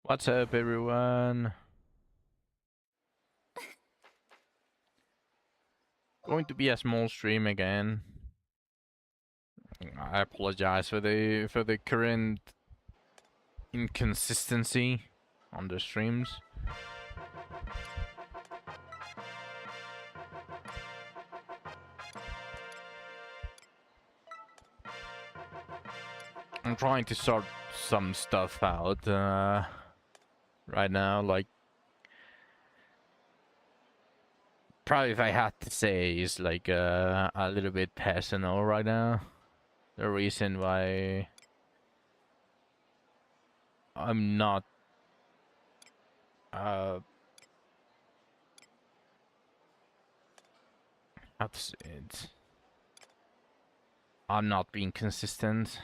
What's up, everyone? Going to be a small stream again. I apologize for the current inconsistency on the streams. I'm trying to sort some stuff out right now. Like, probably if I had to say, is like a little bit personal right now. The reason why I'm not how to say it. I'm not being consistent.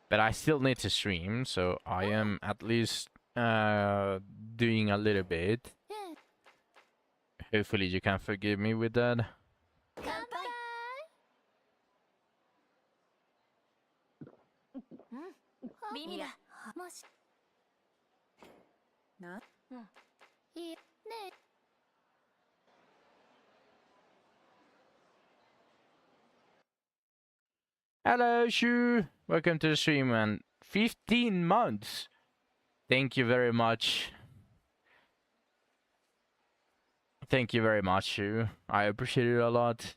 But I still need to stream, so I am at least doing a little bit. Hopefully you can forgive me with that. Hello, Shu! Welcome to the stream, and 15 months! Thank you very much. Thank you very much, Shu. I appreciate it a lot.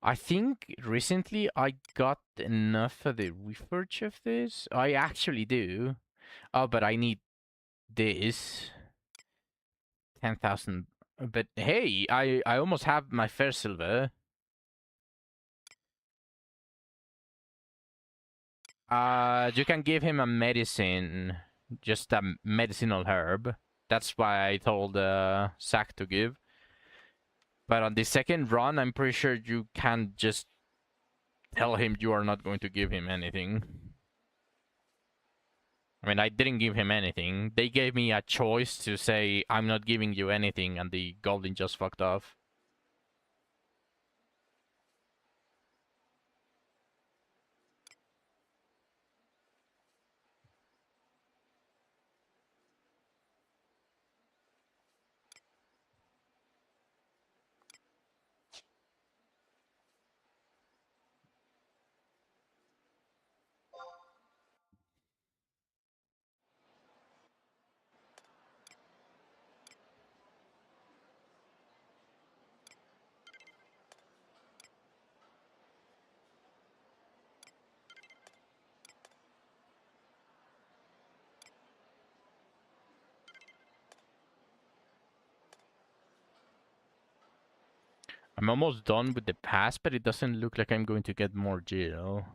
I think recently I got enough for the research of this. I actually do. Oh, but I need this. 10,000. But hey, I almost have my first silver. You can give him a medicine, just a medicinal herb. That's why I told Zach to give. But on the second run, I'm pretty sure you can't just tell him you are not going to give him anything. I mean, I didn't give him anything. They gave me a choice to say, I'm not giving you anything, and the goblin just fucked off. I'm almost done with the pass, but it doesn't look like I'm going to get more jail.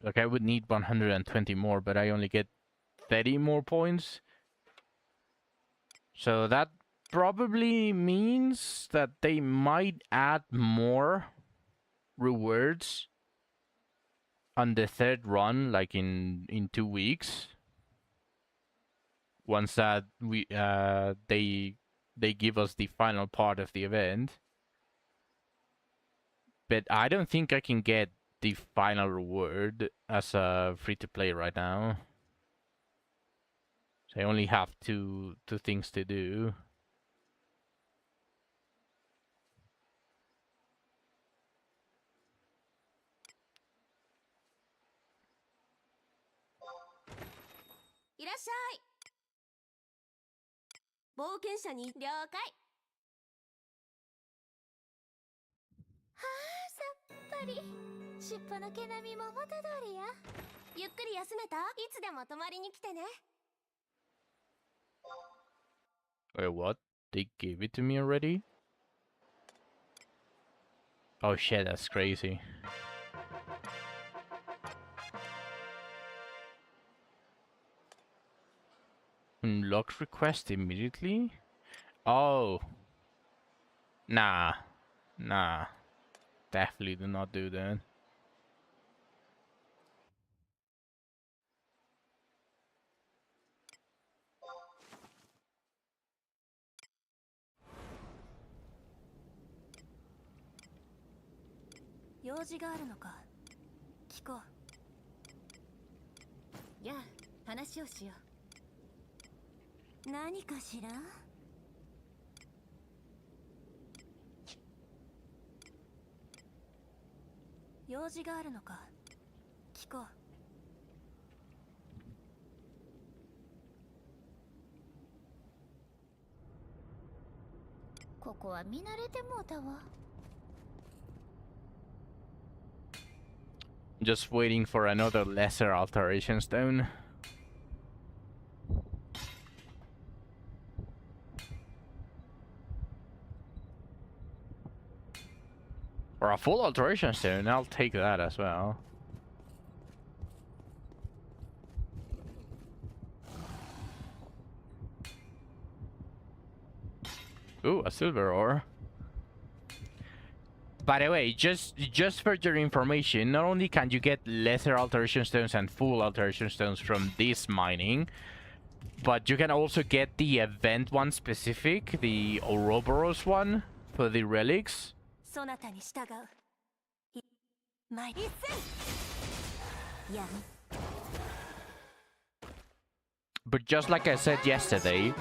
Like, I would need 120 more, but I only get 30 more points. So that probably means that they might add more rewards on the third run, like in 2 weeks. Once that they give us the final part of the event. But I don't think I can get the final reward as a free-to-play right now. So I only have two things to do. Wait, what? They gave it to me already? Oh shit, that's crazy. Unlock request immediately? Oh. Nah. Nah. Definitely do not do that. 用事があるのか。聞こう。やあ、話をしよう。何かしら。用事があるのか。聞こう。ここは見慣れてもうたわ。Just waiting for another lesser alteration stone. Or a full alteration stone, I'll take that as well. Ooh, a silver ore. By the way, just for your information, not only can you get lesser alteration stones and full alteration stones from this mining, but you can also get the event one specific, the Ouroboros one, for the relics. But just like I said yesterday,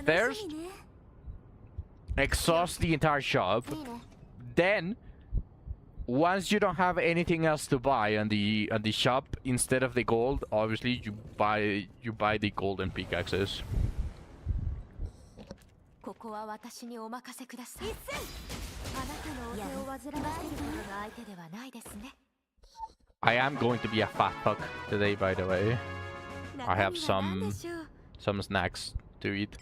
first, exhaust the entire shop. Then, once you don't have anything else to buy on the shop, instead of the gold, obviously you buy the golden pickaxes. I am going to be a fat fuck today, by the way. I have some snacks to eat.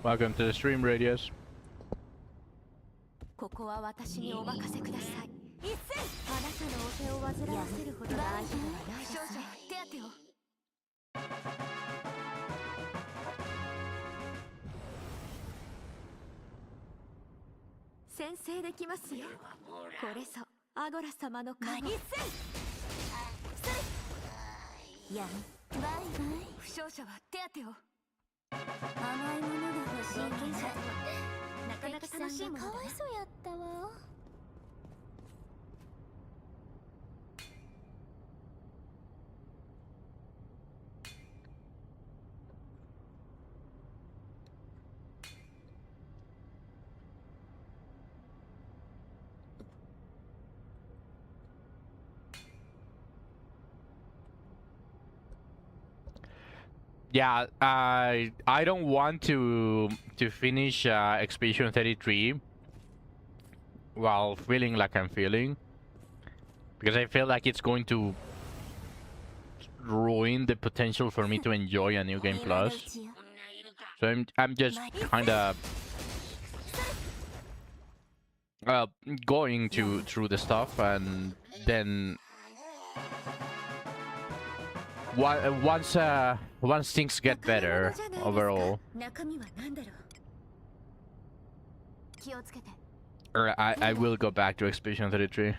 Welcome to the stream, Radius. ここは私にお任せください。一戦。あなたのお手を煩わせるほど大事ではないですね。負傷者は手当てを。先制できますよ。これぞアゴラ様の加護。一戦。やん。バイバイ。負傷者は手当てを。甘いものが欲しいね。なかなか楽しいものだな。かわいそうやったわ。Yeah, I don't want to finish Expedition 33 while feeling like I'm feeling, because I feel like it's going to ruin the potential for me to enjoy a New Game Plus. So I'm just kind of going through the stuff, and then once things get better overall, I will go back to Expedition 33.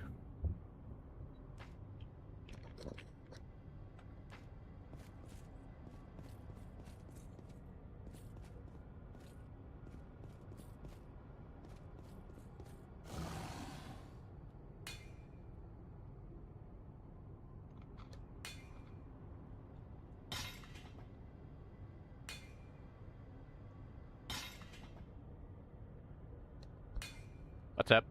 What's up?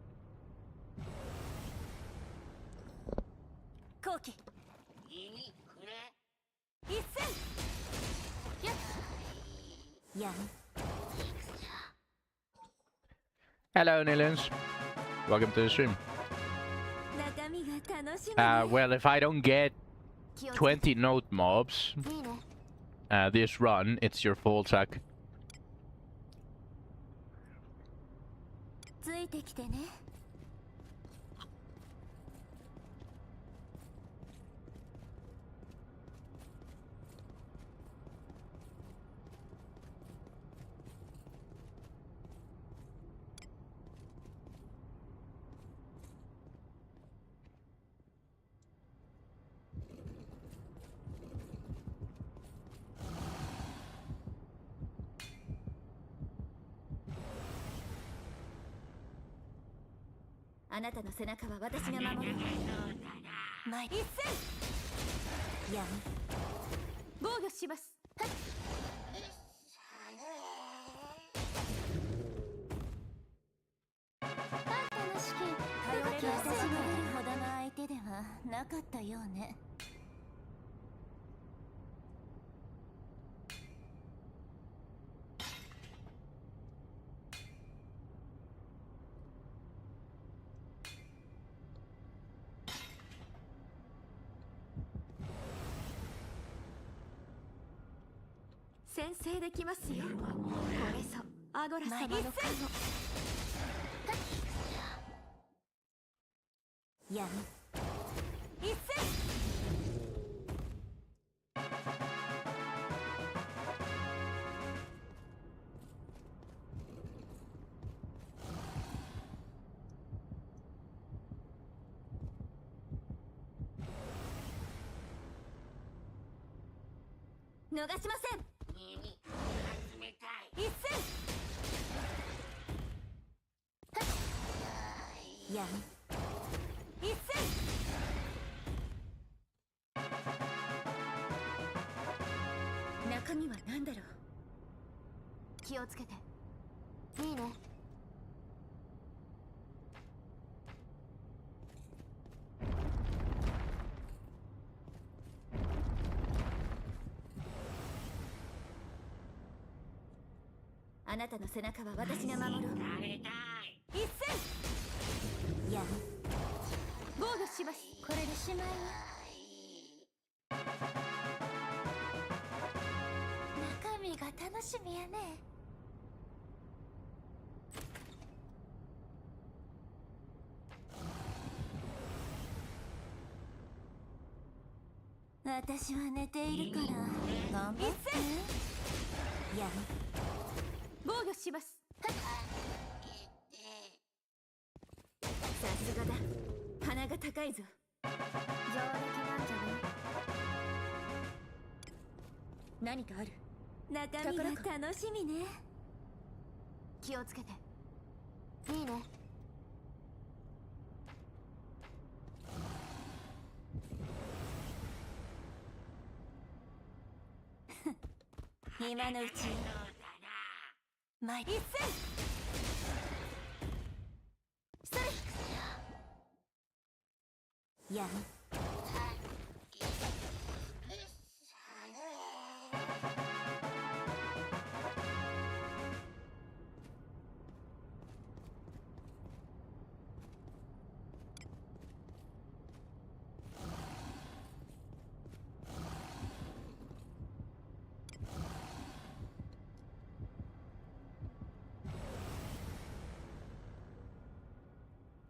Hello, Nilens. Welcome to the stream. Well, if I don't get 20 note mobs this run, it's your fault, Zach. ついてきてね。あなたの背中は私が守る。前一戦。やん。防御します。楽しき。頼れる私が出るほどの相手ではなかったようね。先制できますよ。これぞアゴラ様の加護。やん。一戦。逃しません。一戦。やん。一戦。中身は何だろう。気をつけて。いいね。あなたの背中は私が守る。一戦。やん。防御します。これでしまいよ。中身が楽しみやね。私は寝ているから頑張って。やる。防御します。さすがだ。鼻が高いぞ。上出来なんじゃない？何かある？中身が楽しみね。気をつけて。いいね。今のうち前一戦ストライク。やむ。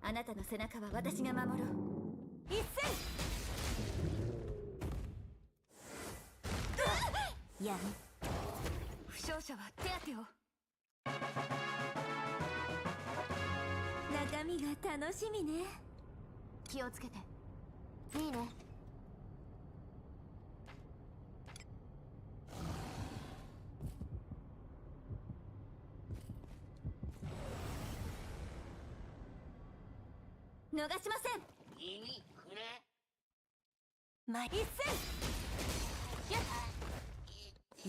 あなたの背中は私が守ろう。一戦やむ。負傷者は手当てを。中身が楽しみね。気をつけて。いいね。逃しません。耳くれ。前一戦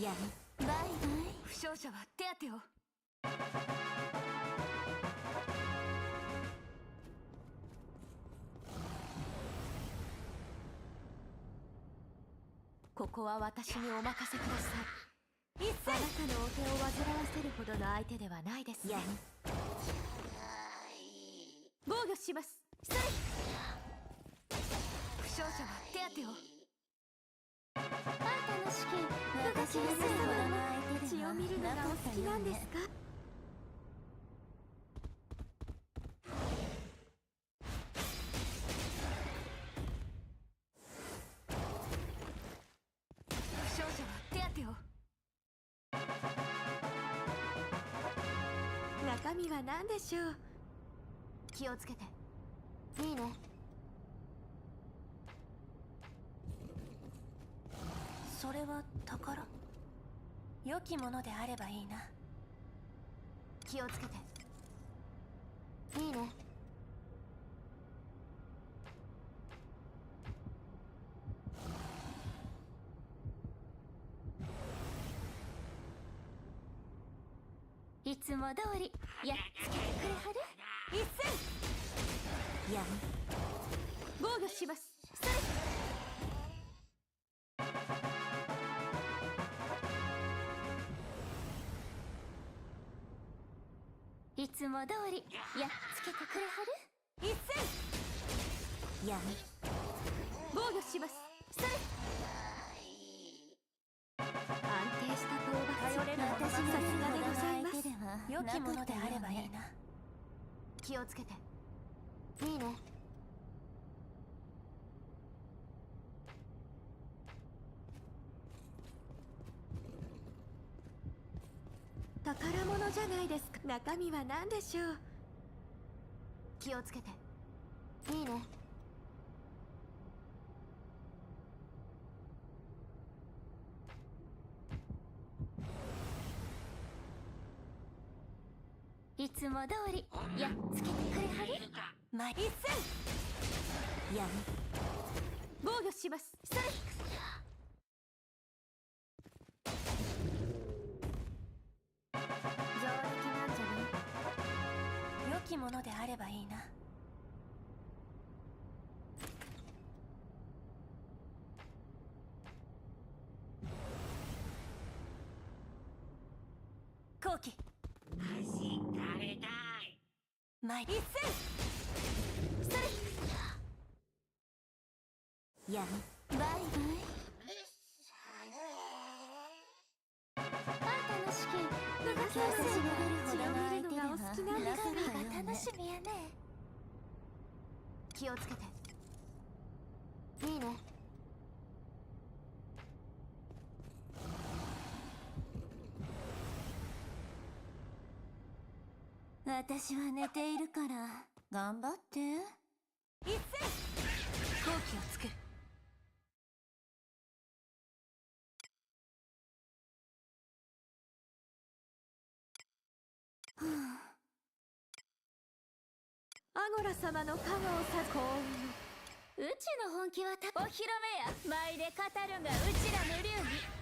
やむ。バイバイ。負傷者は手当てを。ここは私にお任せください。一戦。あなたのお手を煩わせるほどの相手ではないですね。やむ。防御します。ストライク。負傷者は手当てを。あ、楽しき。私がするほどの相手ではなかったようね。血を見るのがお好きなんですか？負傷者は手当てを。中身は何でしょう？気をつけて。いいね。それは宝？良きものであればいいな。気をつけて。いいね。いつも通りやっつけてくれはる？一戦やむ。防御します。ストライク。いつも通りやっつけてくれはる？一戦やむ。防御します。ストライク。安定した討伐。頼れるものがさすがでございます。良きものであればいいな。気をつけて。いいね。宝物じゃないですか。中身は何でしょう？気をつけて。いいね。いつも通りやっつけてくれはる？前一戦やむ。防御します。ストライク。上出来なんじゃない？良きものであればいいな。後期前一戦ストライク。やむ。バイバイ。あ、楽しき。私が出るほどの相手ではなかったよね。楽しみやね。気をつけて。いいね。私は寝ているから頑張って一斉好機を作るアゴラ様の加護をさ幸運うちの本気はお披露目や舞で語るがうちらの流儀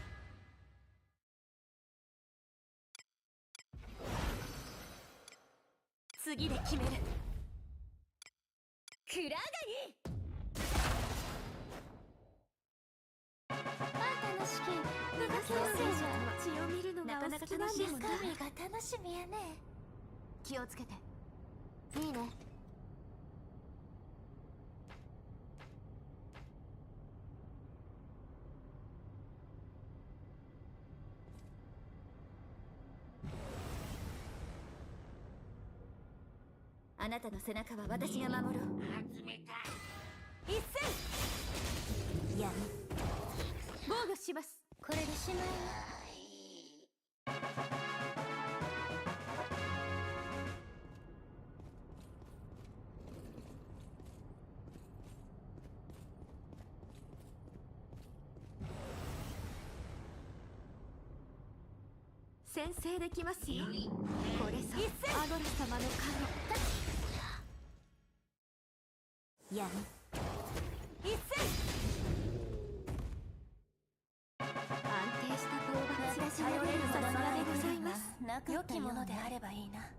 次で決めるクラガリあんたの試験長きのせいじゃ血を見るのがなかなか楽しいもんな神が楽しみやね気をつけていいねあなたの背中は私が守ろう一斉や防御しますこれでしまい先制できますよこれさアドラ様の加護やん一斉安定した討伐頼れるさすがでございます良きものであればいいな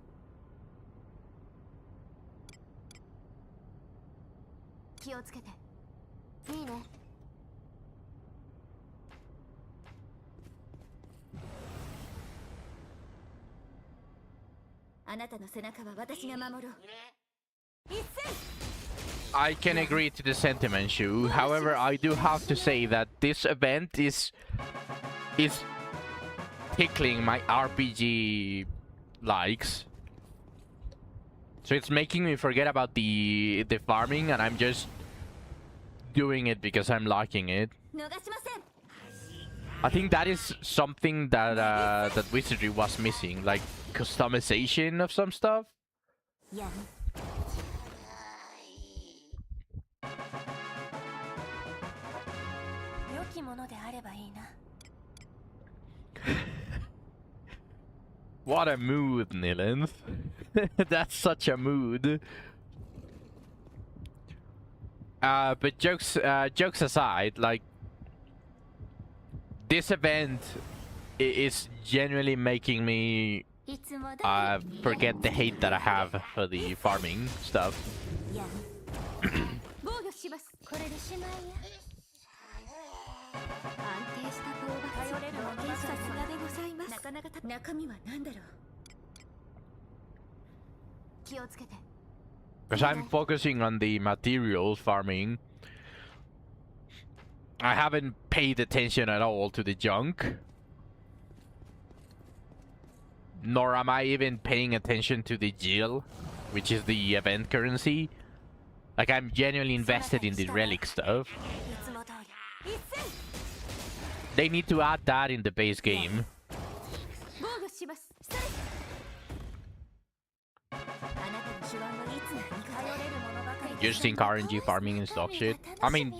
気をつけていいねあなたの背中は私が守ろう一斉I can agree to the sentiment, Shu. However, I do have to say that this event is tickling my RPG likes. So it's making me forget about the farming, and I'm just doing it because I'm liking it. I think that is something that that Wizardry was missing, like customization of some stuff. Yeah. What a mood, Nilinth. That's such a mood. But jokes aside, like this event is genuinely making me forget the hate that I have for the farming stuff. Because I'm focusing on the materials farming. I haven't paid attention at all to the junk. Nor am I even paying attention to the Jill, which is the event currency. Like, I'm genuinely invested in the relic stuff. They need to add that in the base game. Just think RNG farming is dog shit. I mean,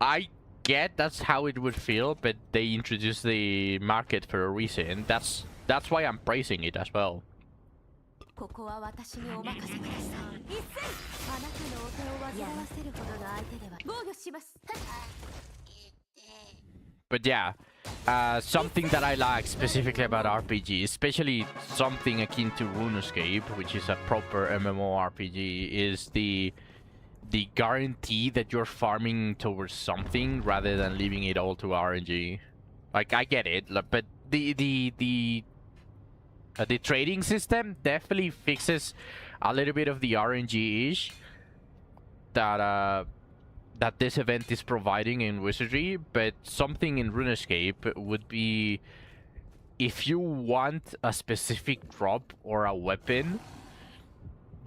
I get that's how it would feel, but they introduced the market for a reason. That's why I'm praising it as well. But yeah, something that I like specifically about RPG, especially something akin to RuneScape, which is a proper MMORPG, is the guarantee that you're farming towards something rather than leaving it all to RNG. Like, I get it, but the trading system definitely fixes a little bit of the RNG-ish that that this event is providing in Wizardry, but something in RuneScape would be if you want a specific drop or a weapon,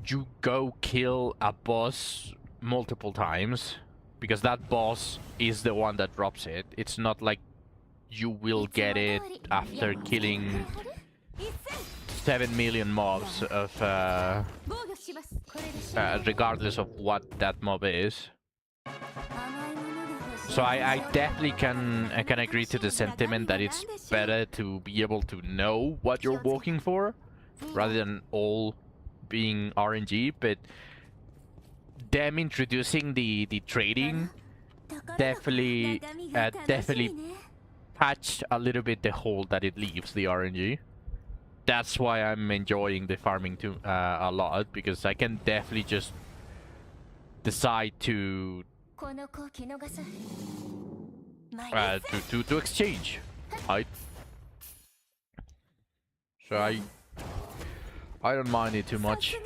you go kill a boss multiple times, because that boss is the one that drops it. It's not like you will get it after killing 7 million mobs of regardless of what that mob is. So I definitely can agree to the sentiment that it's better to be able to know what you're working for rather than all being RNG, but them introducing the trading definitely patched a little bit the hole that it leaves the RNG. That's why I'm enjoying the farming too a lot, because I can definitely just decide to exchange, right? So I don't mind it too much.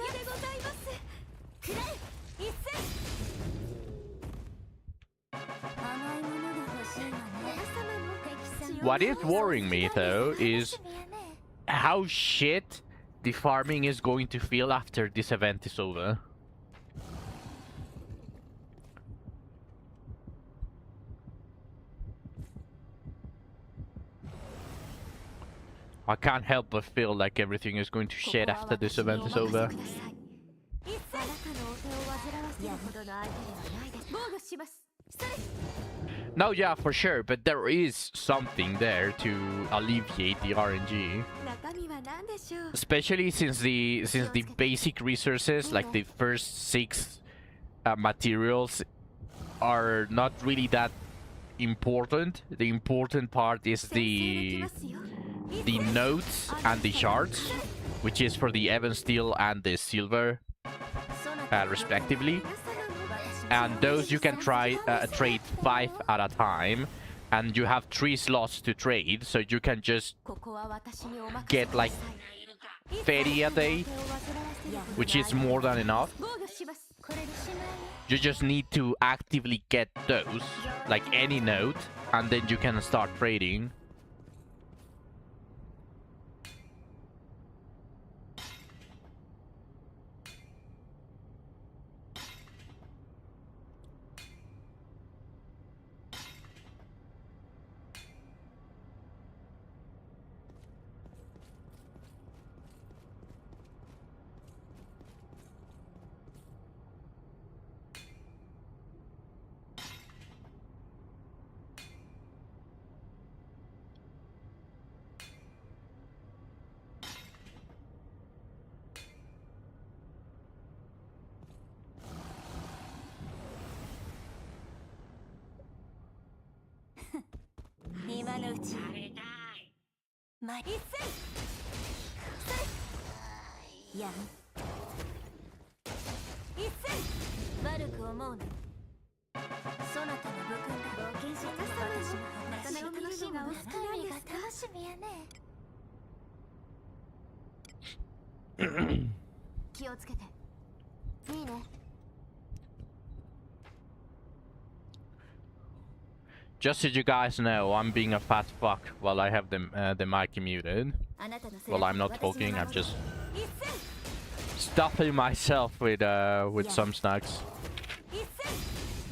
What is worrying me though is how shit the farming is going to feel after this event is over. I can't help but feel like everything is going to shit after this event is over. No, yeah, for sure, but there is something there to alleviate the RNG. Especially since the basic resources, like the first 6 materials, are not really that important. The important part is the nodes and the shards, which is for the Evan Steel and the silver, respectively. And those you can trade 5 at a time, and you have 3 slots to trade, so you can just get like 30 a day, which is more than enough. You just need to actively get those, like any node, and then you can start trading. Just so you guys know, I'm being a fat fuck while I have the mic muted. Well, I'm not talking, I'm just stuffing myself with some snacks.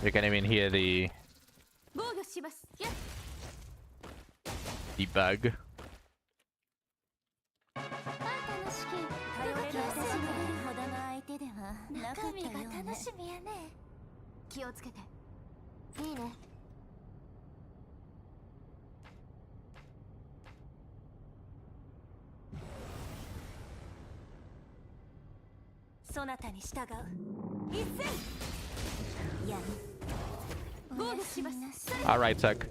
You can even hear the bug. Alright, Zach.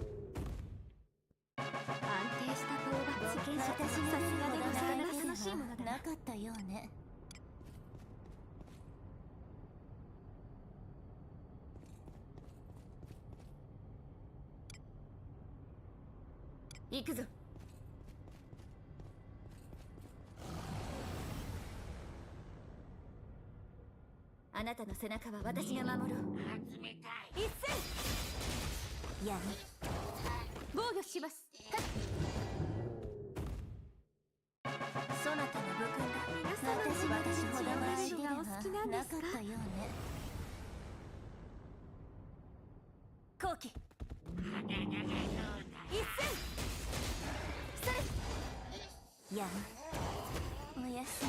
やす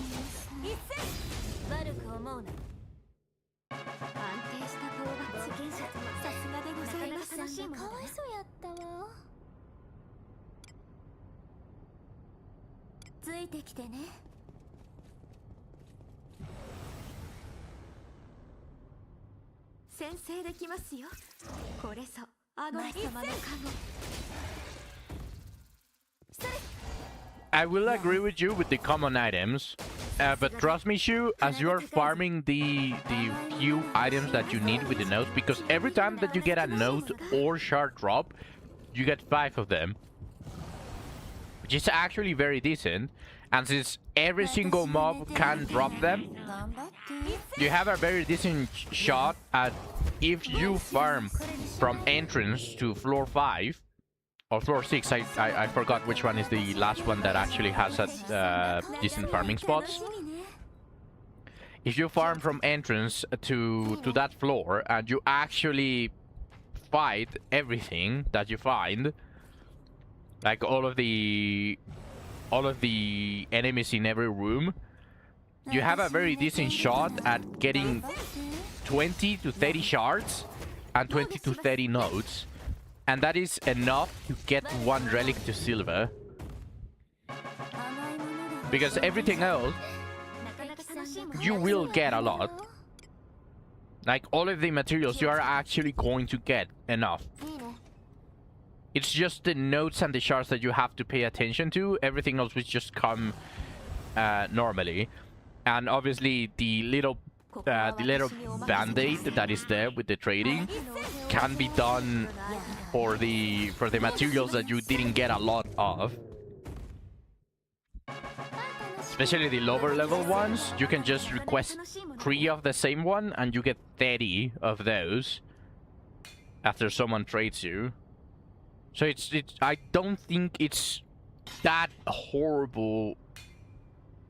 みなさい。悪く思うな。安定した討伐権者、さすがでございます。楽しいものだ。かわいそうやったわ。ついてきてね。先制できますよ。これぞアゴリ様の加護。 I will agree with you with the common items, but trust me, Shu, as you are farming the few items that you need with the notes, because every time that you get a note or shard drop, you get 5 of them, which is actually very decent. And since every single mob can drop them, you have a very decent shot at, if you farm from entrance to floor 5 or floor 6, I forgot which one is the last one that actually has a decent farming spots. If you farm from entrance to that floor and you actually fight everything that you find, like all of the enemies in every room, you have a very decent shot at getting 20 to 30 shards and 20 to 30 nodes. And that is enough to get 1 relic to silver. Because everything else, you will get a lot. Like all of the materials, you are actually going to get enough. It's just the nodes and the shards that you have to pay attention to. Everything else will just come normally. And obviously the little band-aid that is there with the trading can be done for the materials that you didn't get a lot of. Especially the lower level ones, you can just request 3 of the same one and you get 30 of those after someone trades you. So it's I don't think it's that horrible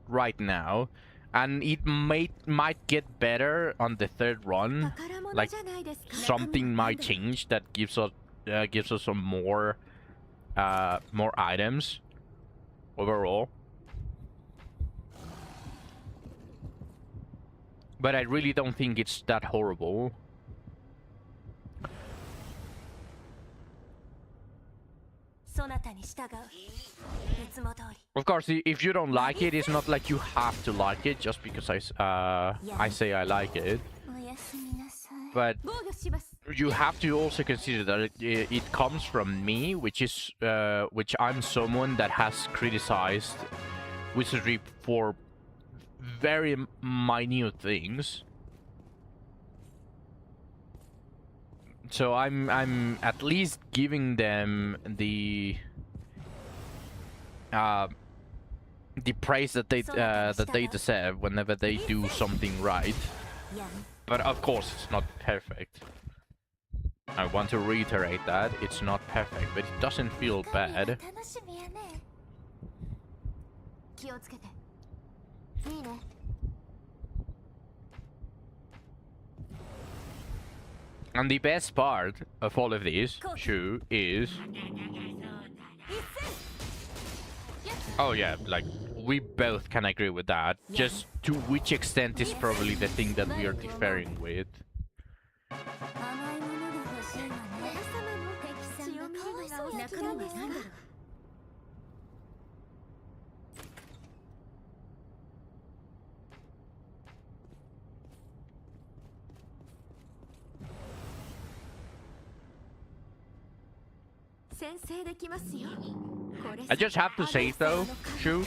right now. And it might get better on the 3rd run. Like something might change that gives us some more items overall. But I really don't think it's that horrible. Of course, if you don't like it, it's not like you have to like it just because I say I like it. But you have to also consider that it comes from me, which I'm someone that has criticized Wizardry for very minute things. So I'm at least giving them the praise that they deserve whenever they do something right. But of course, it's not perfect. I want to reiterate that it's not perfect, but it doesn't feel bad. And the best part of all of this, Shu, is... Oh yeah, like, we both can agree with that. Just to which extent is probably the thing that we are differing with. I just have to say though, Shu,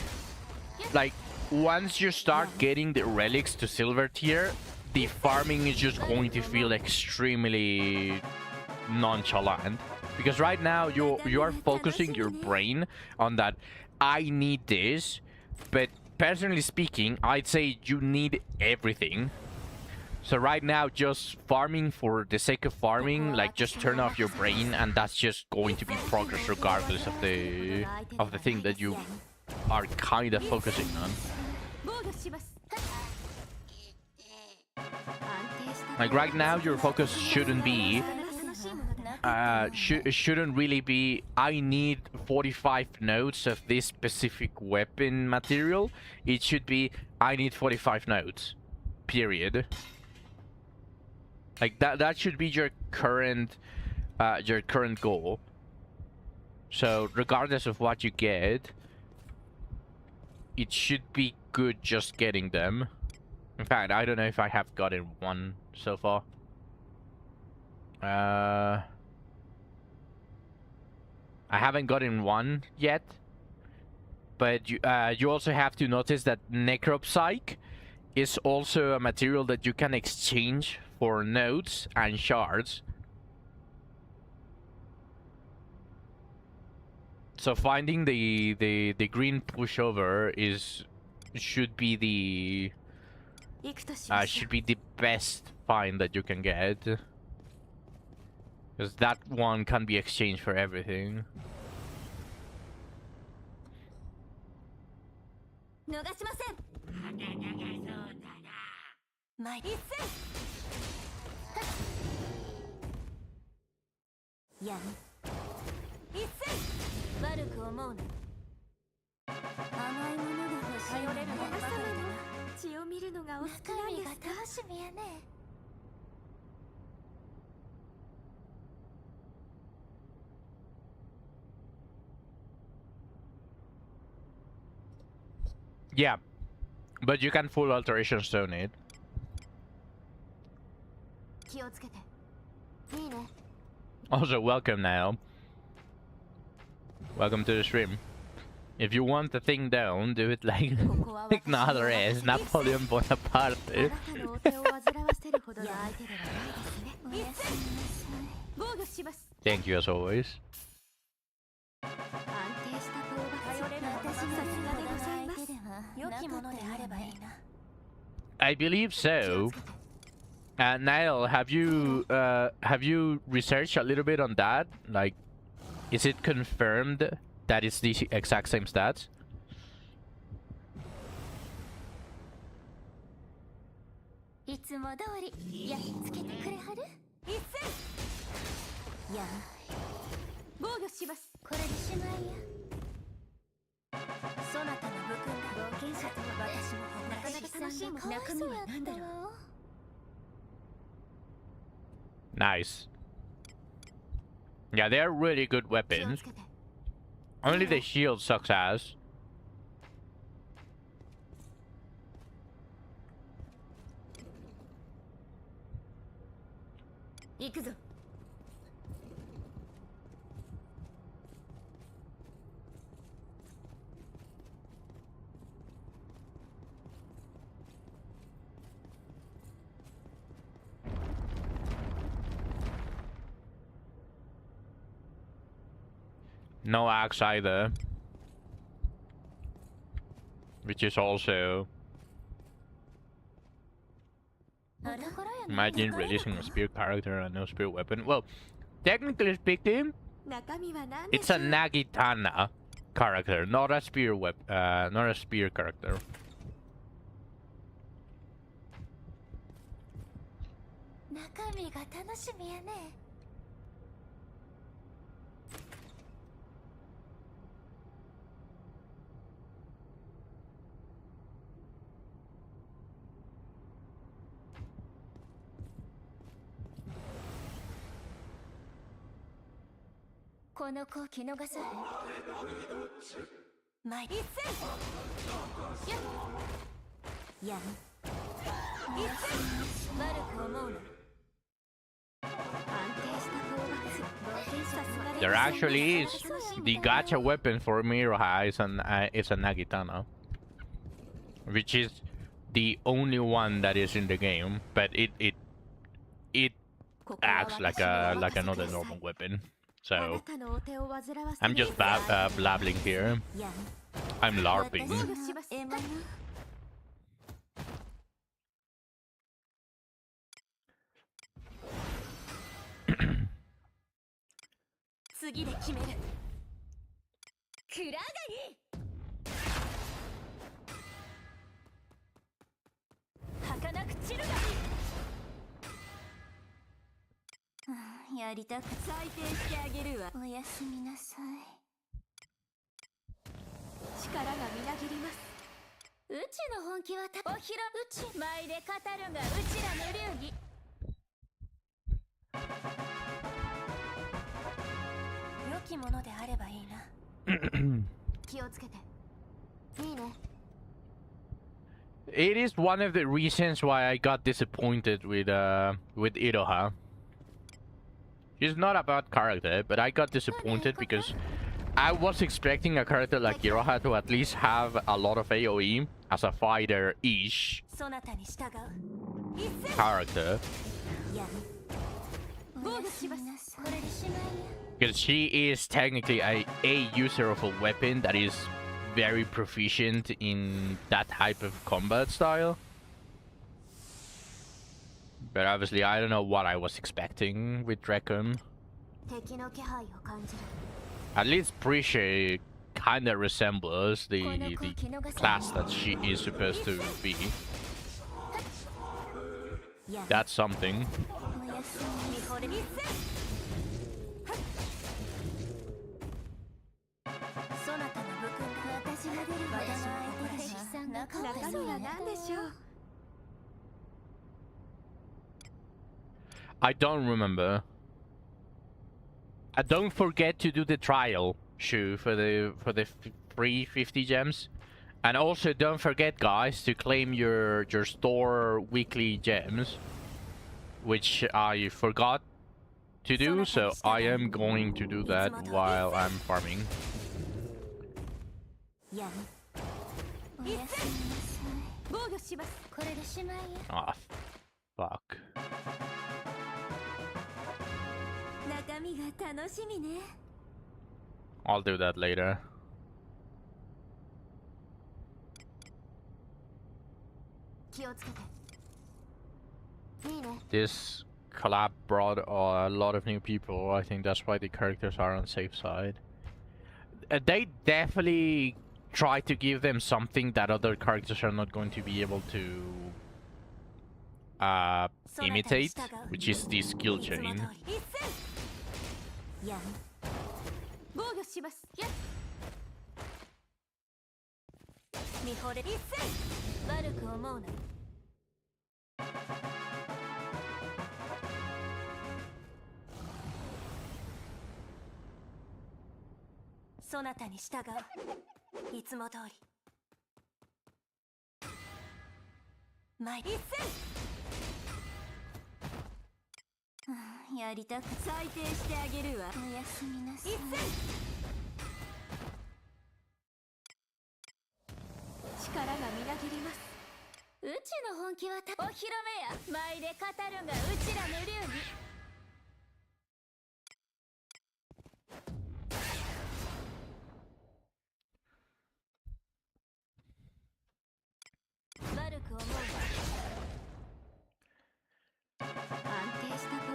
like, once you start getting the relics to silver tier, the farming is just going to feel extremely nonchalant. Because right now you are focusing your brain on that, I need this, but personally speaking, I'd say you need everything. So right now, just farming for the sake of farming, like, just turn off your brain, and that's just going to be progress regardless of the thing that you are kind of focusing on. Like right now, your focus shouldn't be shouldn't really be I need 45 nodes of this specific weapon material. It should be I need 45 nodes, period. Like that should be your current goal. So regardless of what you get, it should be good just getting them. In fact, I don't know if I have gotten one so far. I haven't gotten one yet, but you also have to notice that necropsych is also a material that you can exchange for nodes and shards. So finding the green pushover should be the best find that you can get, because that one can be exchanged for everything. Yeah, but you can full alteration stone it. Also, welcome now. Welcome to the stream. If you want the thing down, do it like Nader is Napoleon Bonaparte. Thank you as always. I believe so. Niall, have you researched a little bit on that? Like, is it confirmed that it's the exact same stats? Nice. Yeah, they're really good weapons. Only the shield sucks ass. No axe either. Which is also... Imagine releasing a spear character and no spear weapon. Well, technically speaking, it's a Nagitana character, not a spear not a spear character. There actually is the gacha weapon for Miroha is a Nagitana, which is the only one that is in the game, but it acts like another normal weapon. So I'm just blabbling here. I'm LARPing. やりたく裁定してあげるわ。おやすみなさい。力がみなぎります。うちの本気はおひろうち前で語るがうちらの流儀。良きものであればいいな。気をつけて。いいね。It is one of the reasons why I got disappointed with Iroha. She's not a bad character, but I got disappointed because I was expecting a character like Iroha to at least have a lot of AoE as a fighter-ish character. Because she is technically a user of a weapon that is very proficient in that type of combat style. But obviously I don't know what I was expecting with Draken. At least Prisha kinda resembles the class that she is supposed to be. That's something. I don't remember. Don't forget to do the trial, Shu, for the free 50 gems. And also don't forget, guys, to claim your store weekly gems, which I forgot to do, so I am going to do that while I'm farming. Ah, fuck. I'll do that later. This collab brought a lot of new people. I think that's why the characters are on safe side. They definitely try to give them something that other characters are not going to be able to imitate, which is the skill chain.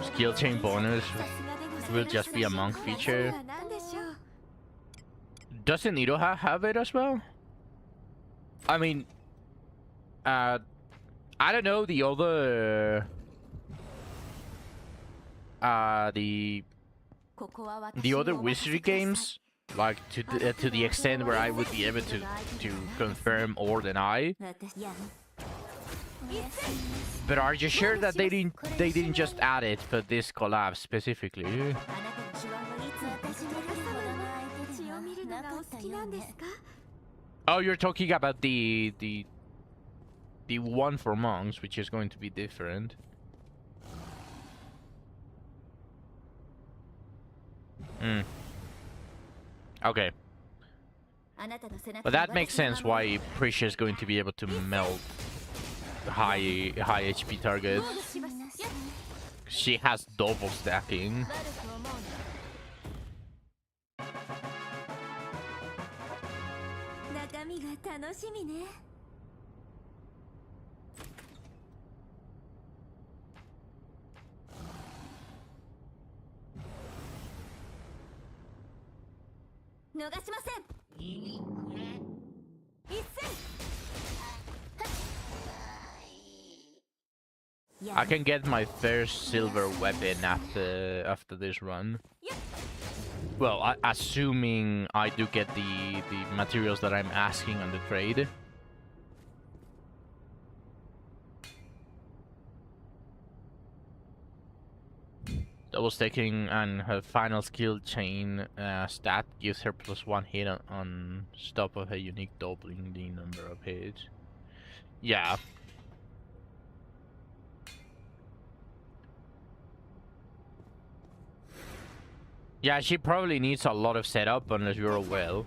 Skill chain bonus will just be a monk feature. Doesn't Iroha have it as well? I mean, I don't know the other the other wizardry games, like to the extent where I would be able to confirm or deny. But are you sure that they didn't just add it for this collab specifically? Oh, you're talking about the one for monks, which is going to be different. Okay. But that makes sense why Prisha is going to be able to melt high HP targets. She has double stacking. I can get my first silver weapon after this run. Well, assuming I do get the materials that I'm asking on the trade. Double staking and her final skill chain stat gives her +1 hit on stop of her unique, doubling the number of hits. Yeah. Yeah, she probably needs a lot of setup unless you're a whale.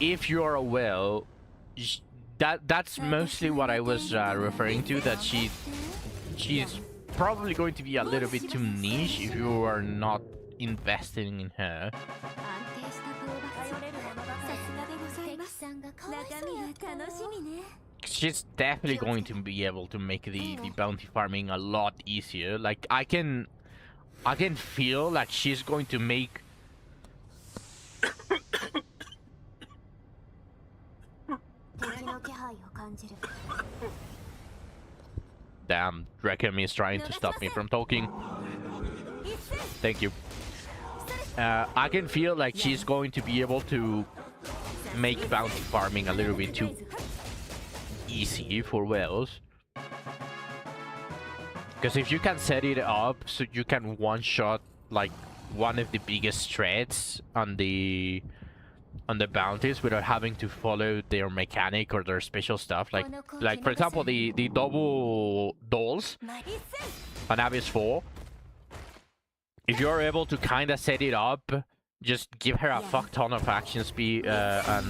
If you're a whale, that's mostly what I was referring to, that she's probably going to be a little bit too niche if you are not investing in her. She's definitely going to be able to make the bounty farming a lot easier. Like, I can feel that she's going to make Damn, Dreckham is trying to stop me from talking. Thank you. I can feel like she's going to be able to make bounty farming a little bit too easy for whales. Because if you can set it up so you can one-shot like one of the biggest threats on the bounties without having to follow their mechanic or their special stuff, like for example the double dolls on Abyss 4. If you're able to kind of set it up, just give her a fuck ton of action speed and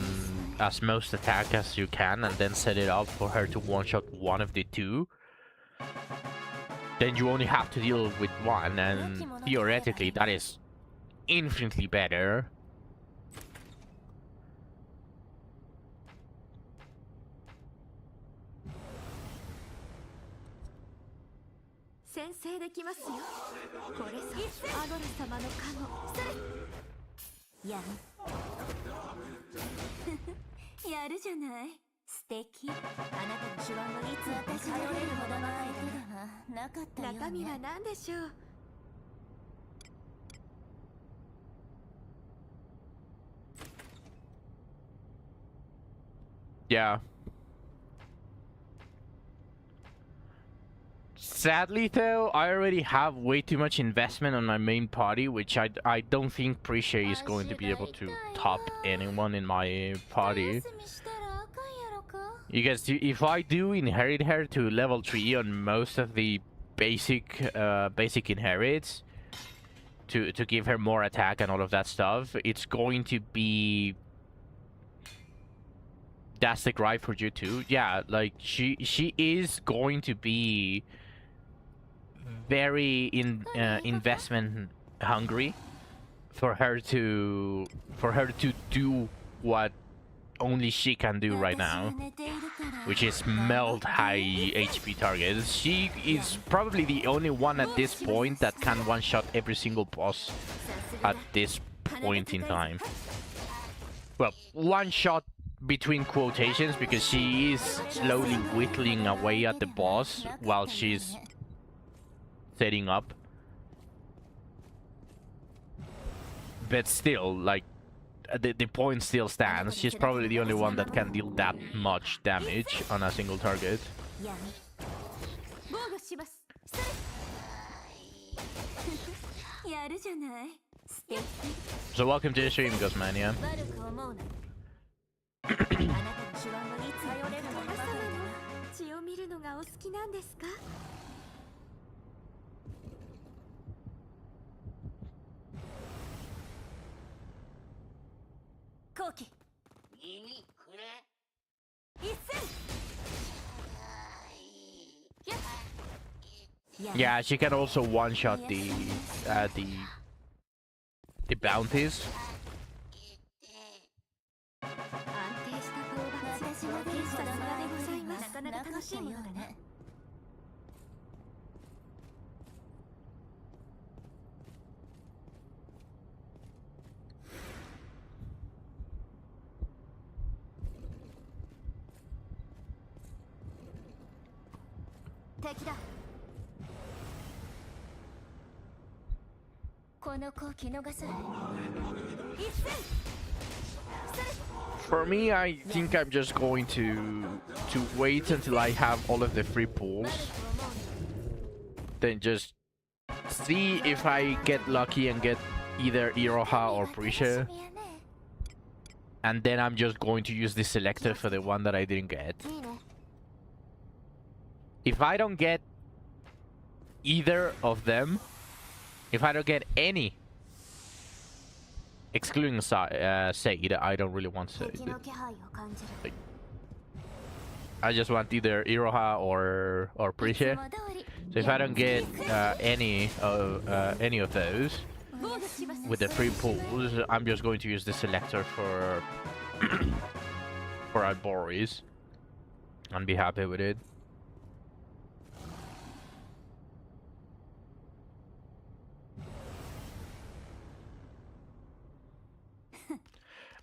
as most attack as you can, and then set it up for her to one-shot one of the two, then you only have to deal with one, and theoretically that is infinitely better. Yeah. Sadly though, I already have way too much investment on my main party, which I don't think Prisha is going to be able to top anyone in my party. Because if I do inherit her to level 3 on most of the basic inherits to give her more attack and all of that stuff, it's going to be that's the gripe for you too. Yeah, like she is going to be very investment hungry for her to do what only she can do right now, which is melt high HP targets. She is probably the only one at this point that can one-shot every single boss at this point in time. Well, one-shot between quotations, because she is slowly whittling away at the boss while she's setting up. But still, like, the point still stands. She's probably the only one that can deal that much damage on a single target. So welcome to the stream, Ghostmania. Yeah, she can also one-shot the bounties. For me, I think I'm just going to wait until I have all of the free pools, then just see if I get lucky and get either Iroha or Prisha, and then I'm just going to use the selector for the one that I didn't get. If I don't get either of them, if I don't get any, excluding Said, I don't really want Said. Like, I just want either Iroha or Prisha. So if I don't get any of those with the free pools, I'm just going to use the selector for for Alboris and be happy with it.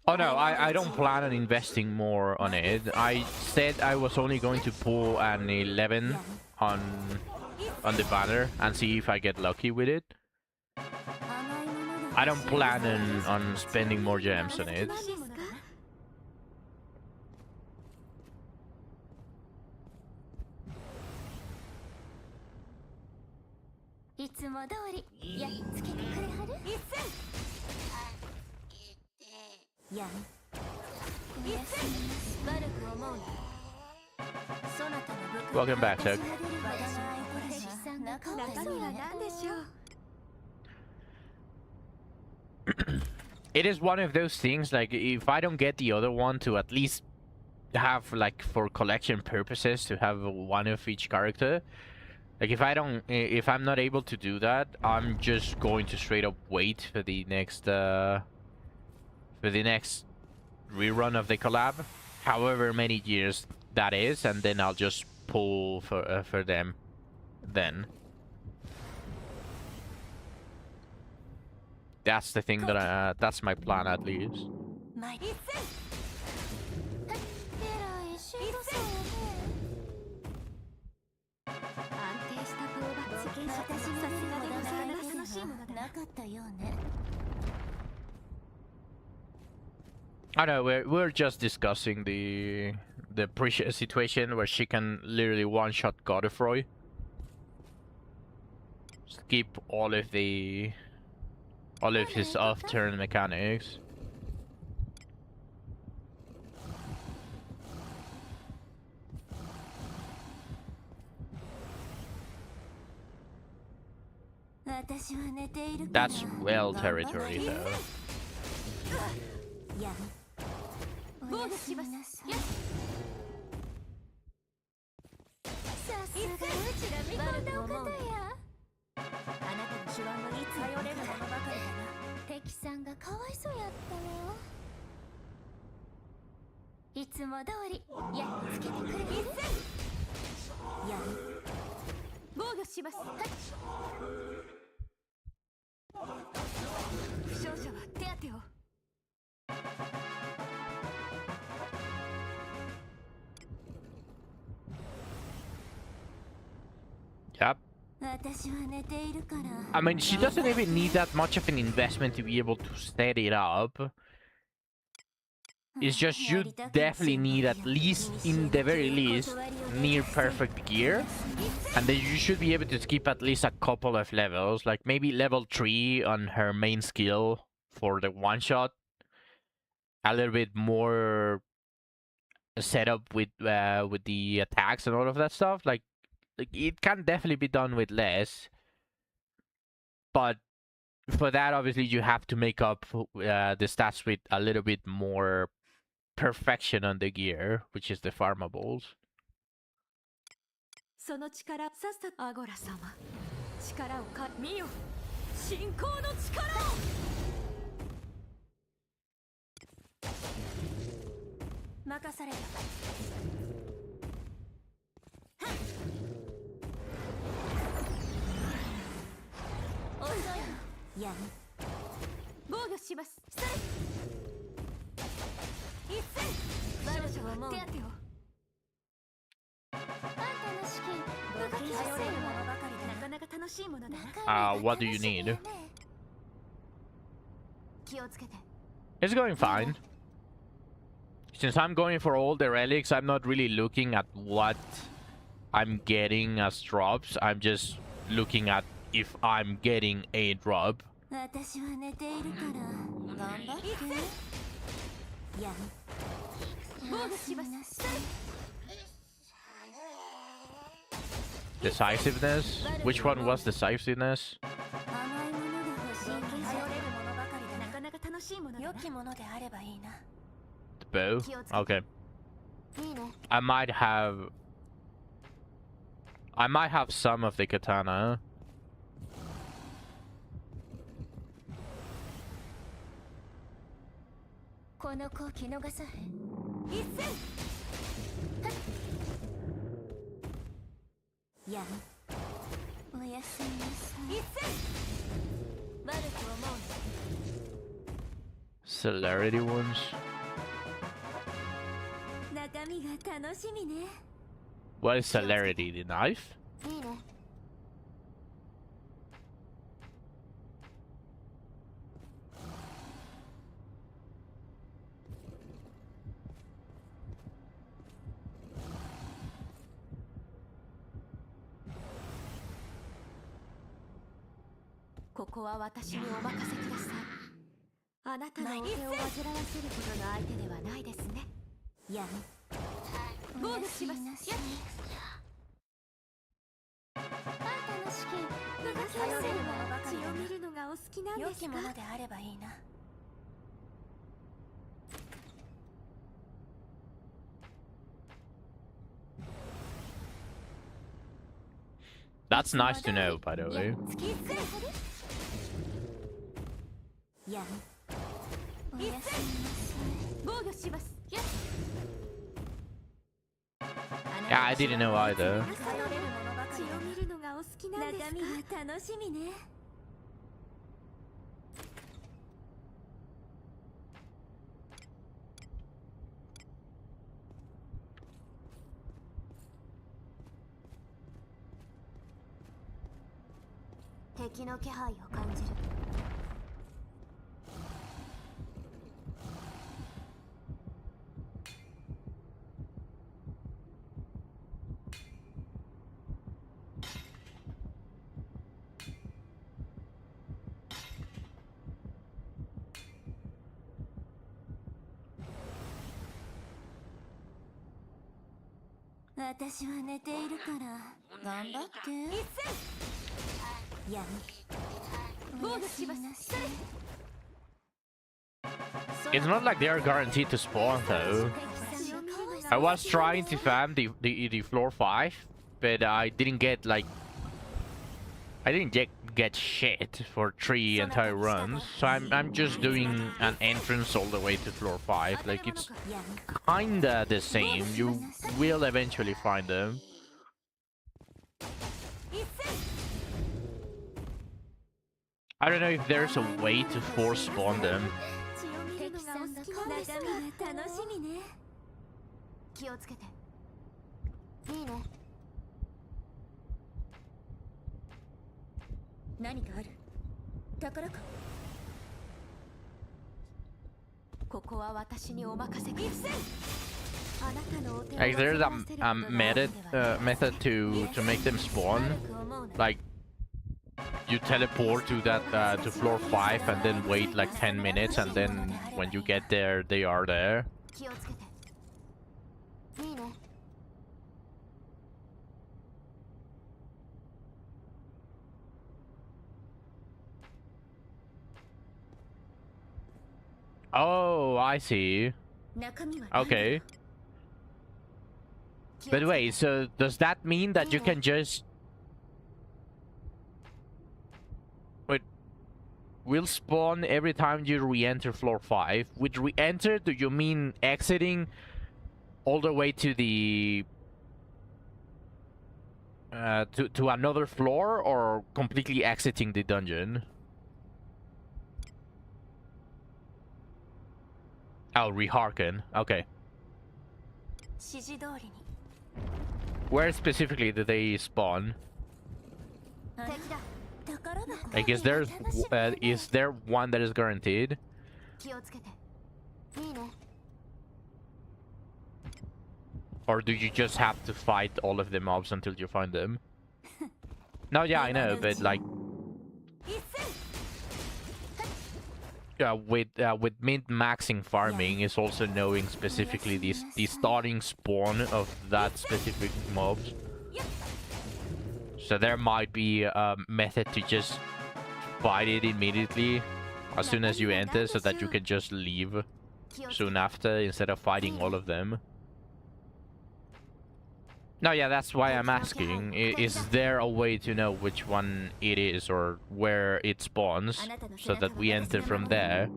Oh no, I don't plan on investing more on it. I said I was only going to pull an 11 on the banner and see if I get lucky with it. I don't plan on spending more gems on it. Welcome back, Chuck. It is one of those things, like, if I don't get the other one, to at least have, like, for collection purposes, to have one of each character. Like, if I'm not able to do that, I'm just going to straight up wait for the next rerun of the collab, however many years that is, and then I'll just pull for them then. That's the thing that that's my plan, at least. I know, we're just discussing the Prisha situation where she can literally one-shot Godefroy. Skip all of his off-turn mechanics. That's well territory, though. Yep. I mean, she doesn't even need that much of an investment to be able to set it up. It's just you definitely need, at least, in the very least, near perfect gear. And then you should be able to skip at least a couple of levels, like maybe level 3 on her main skill for the one-shot. A little bit more setup with the attacks and all of that stuff. Like it can definitely be done with less. But for that, obviously, you have to make up the stats with a little bit more perfection on the gear, which is the farmables. What do you need? It's going fine. Since I'm going for all the relics, I'm not really looking at what I'm getting as drops. I'm just looking at if I'm getting a drop. 私は寝ているから頑張ってやん防御します Decisiveness? Which one was decisiveness? 甘いものが欲しい頼れるものばかりだなかなか楽しいもの良きものであればいいな The bow? Okay. いいね I might have some of the katana. この子気逃さへん一戦やんおやすみなさい一戦悪く思う Celerity ones. 中身が楽しみね What is celerity? The knife? いいねここは私にお任せくださいあなたのお手を煩わせるほどの相手ではないですねやん防御しますよあんたの資金流されるものばかり血を見るのがお好きなんですか良きものであればいいな That's nice to know, by the way. やんおやすみなさい防御しますよ Yeah, I didn't know either. 血を見るのがお好きなんですか中身が楽しみね 敵の気配を感じる 私は寝ているから頑張ってやん防御します It's not like they are guaranteed to spawn, though. I was trying to farm the floor 5, but I didn't get, like... I didn't get shit for 3 entire runs, so I'm just doing an entrance all the way to floor 5. Like, it's kinda the same. You will eventually find them. I don't know if there's a way to force spawn them. 気をつけていいね何かある宝かここは私にお任せください Like there's a method to make them spawn. Like you teleport to that to floor 5 and then wait like 10 minutes and then when you get there they are there. Oh, I see. Okay. But wait, so does that mean that you can just... Wait. Will spawn every time you re-enter floor 5? With re-enter, do you mean exiting all the way to the... to another floor, or completely exiting the dungeon? Oh, rehearken. Okay. Where specifically do they spawn? I guess there's is there one that is guaranteed? 気をつけて。いいね。 Or do you just have to fight all of the mobs until you find them? No, yeah, I know, but like, with min-maxing farming is also knowing specifically the starting spawn of that specific mobs. So there might be a method to just fight it immediately as soon as you enter, so that you can just leave soon after instead of fighting all of them. No, yeah, that's why I'm asking. Is there a way to know which one it is or where it spawns, so that we enter from there?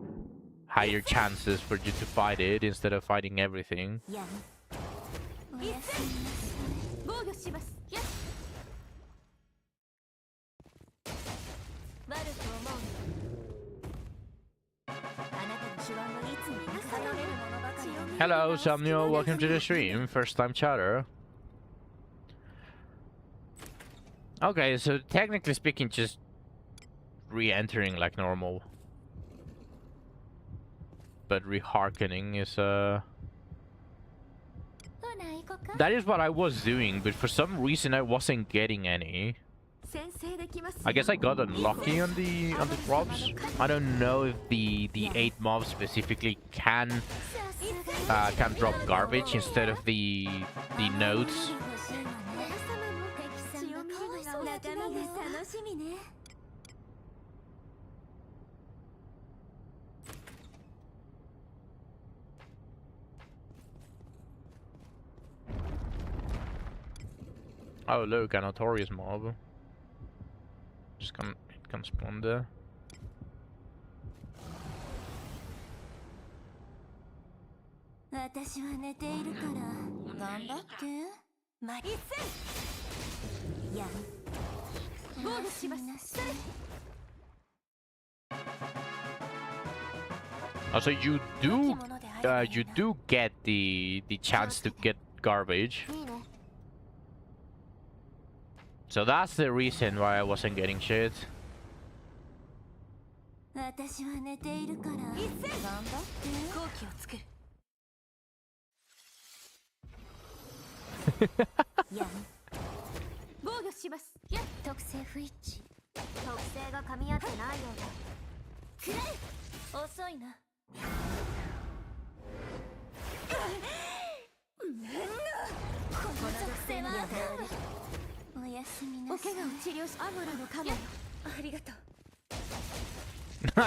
Higher chances for you to fight it instead of fighting everything. Hello, Samuel. Welcome to the stream. First time chatter. Okay, so technically speaking, just re-entering like normal. But re-hearkening is that is what I was doing, but for some reason I wasn't getting any. I guess I got unlucky on the drops. I don't know if the 8 mobs specifically can drop garbage instead of the nodes. Oh look, a notorious mob. It can spawn there. Also, you do get the chance to get garbage. So that's the reason why I wasn't getting shit.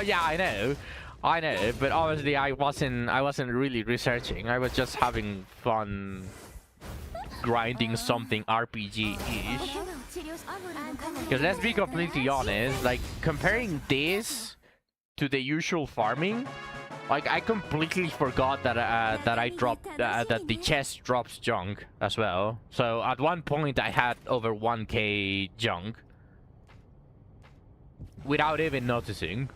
Yeah, I know, but obviously I wasn't really researching. I was just having fun grinding something RPG-ish. Because let's be completely honest, like comparing this to the usual farming, like I completely forgot that that I dropped that the chest drops junk as well. So at one point I had over 1k junk without even noticing.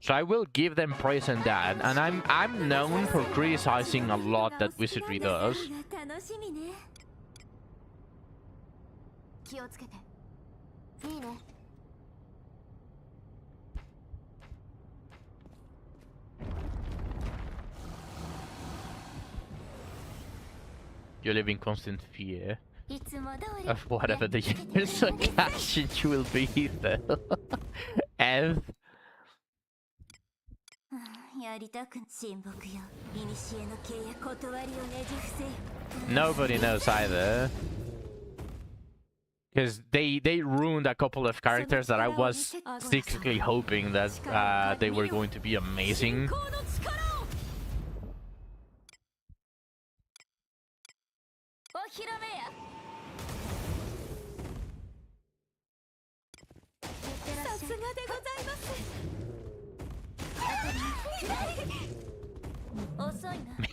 So I will give them praise on that, and I'm known for criticizing a lot that Wizardry does. You live in constant fear of whatever the years of cashish will be, though. F. Nobody knows either. Because they ruined a couple of characters that I was secretly hoping that they were going to be amazing.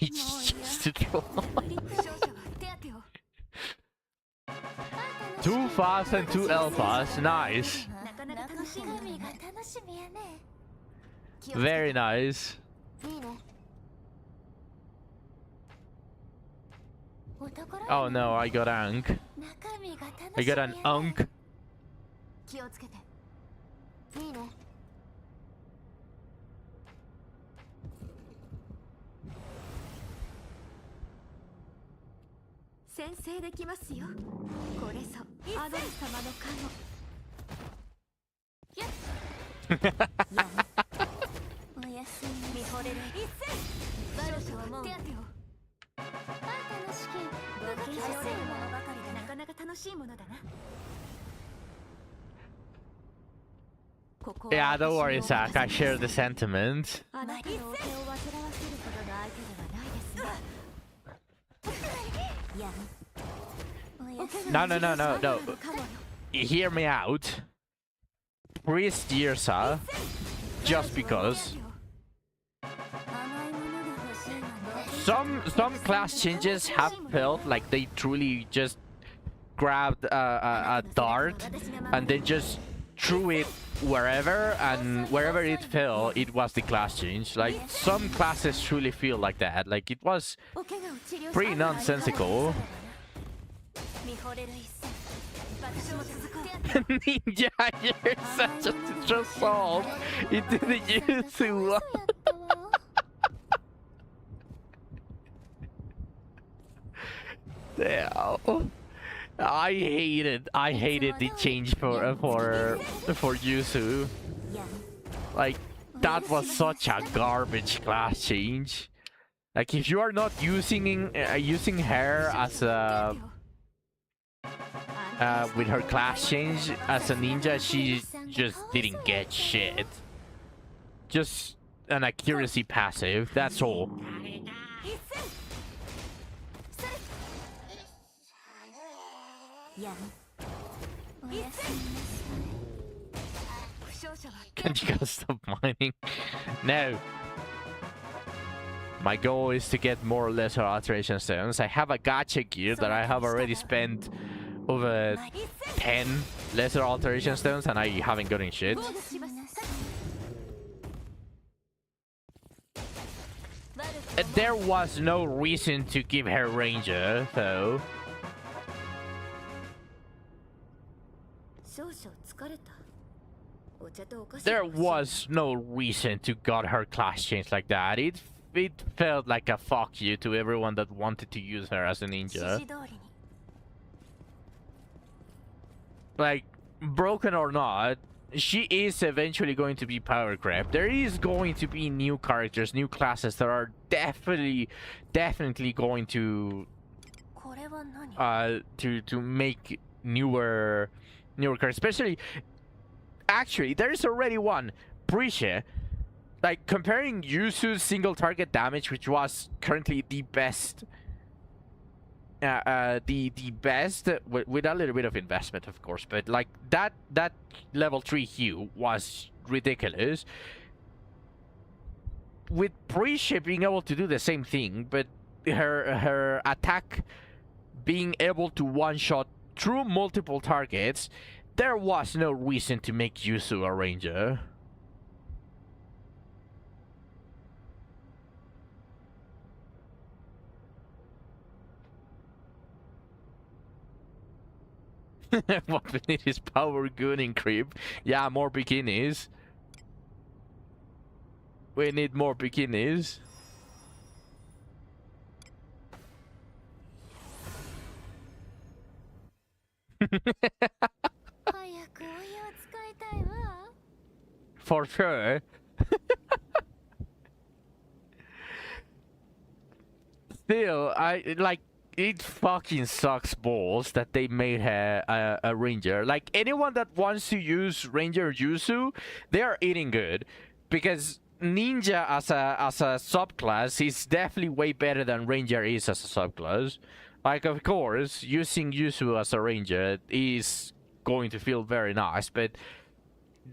Just to troll. Two fast and two alphas, nice. Very nice. Oh no, I got unk. I got an unk. 気をつけて。いいね。先制できますよ。これぞアドル様の加護。やっ。おやすみ。見惚れる。一斉。バルショはもう。手当てを。楽しき。武器用でものばかりでなかなか楽しいものだな。Yeah, don't worry, Zach. I share the sentiment. No, no, no, no, no. Hear me out. Priest Yrsa, just because. Some class changes have felt like they truly just grabbed a dart and then just threw it wherever, and wherever it fell, it was the class change. Like, some classes truly feel like that. Like, it was pretty nonsensical. Ninja, you're such a just solve. It didn't use too well. Damn. I hated the change for Yuzu. Like, that was such a garbage class change. Like, if you are not using her as a with her class change as a ninja, she just didn't get shit. Just an accuracy passive, that's all. Can't you guys stop mining? No. My goal is to get more lesser alteration stones. I have a gacha gear that I have already spent over 10 lesser alteration stones and I haven't gotten shit. There was no reason to give her ranger, though. There was no reason to got her class change like that. It felt like a fuck you to everyone that wanted to use her as a ninja. Like, broken or not, she is eventually going to be power crept. There is going to be new characters, new classes that are definitely going to make newer characters. Especially, actually, there is already one, Prisha. Like, comparing Yuzu's single target damage, which was currently the best, the best with a little bit of investment, of course, but like that level 3 Hue was ridiculous. With Prisha being able to do the same thing, but her attack being able to one-shot through multiple targets, there was no reason to make Yuzu a ranger. What we need is power gunning creep. Yeah, more bikinis. We need more bikinis. For sure. Still, I like, it fucking sucks balls that they made her a ranger. Like, anyone that wants to use Ranger Yuzu, they are eating good, because ninja as a subclass is definitely way better than ranger is as a subclass. Like, of course, using Yuzu as a ranger is going to feel very nice, but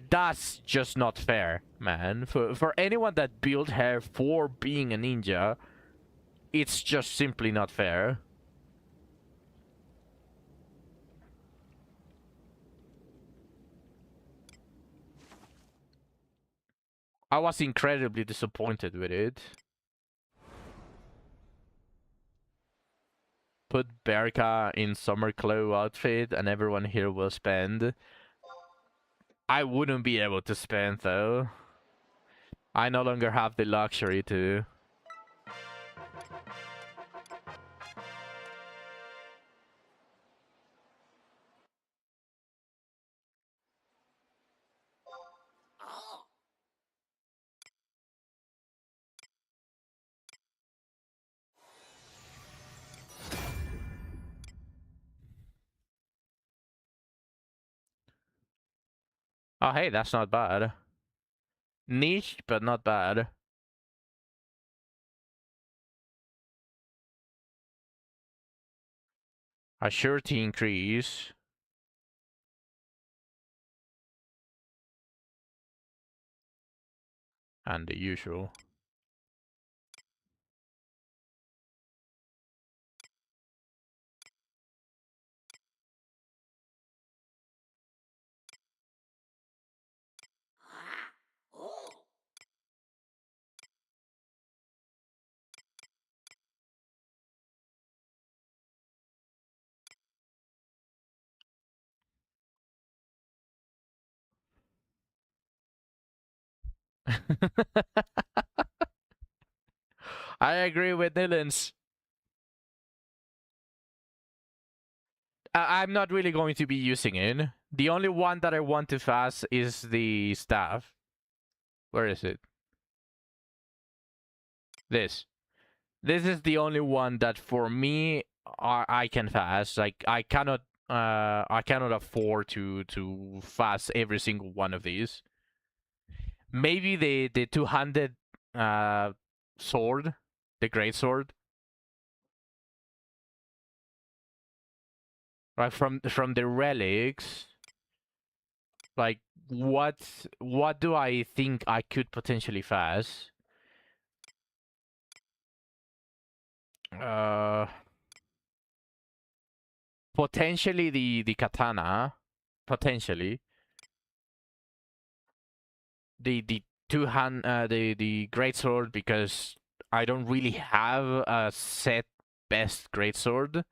that's just not fair, man. For anyone that built her for being a ninja, it's just simply not fair. I was incredibly disappointed with it. put Berka in summer clothes outfit and everyone here will spend. I wouldn't be able to spend though. I no longer have the luxury to. Oh, hey, that's not bad. Niche, but not bad. A surety increase. And the usual. I agree with Nilens. I'm not really going to be using it. The only one that I want to fast is the staff. Where is it? This. This is the only one that for me I can fast. Like I cannot afford to fast every single one of these. Maybe the two-handed sword, the great sword. Right from the relics, like what do I think I could potentially fast? Uh Potentially the katana, potentially. The the great sword, because I don't really have a set best great sword,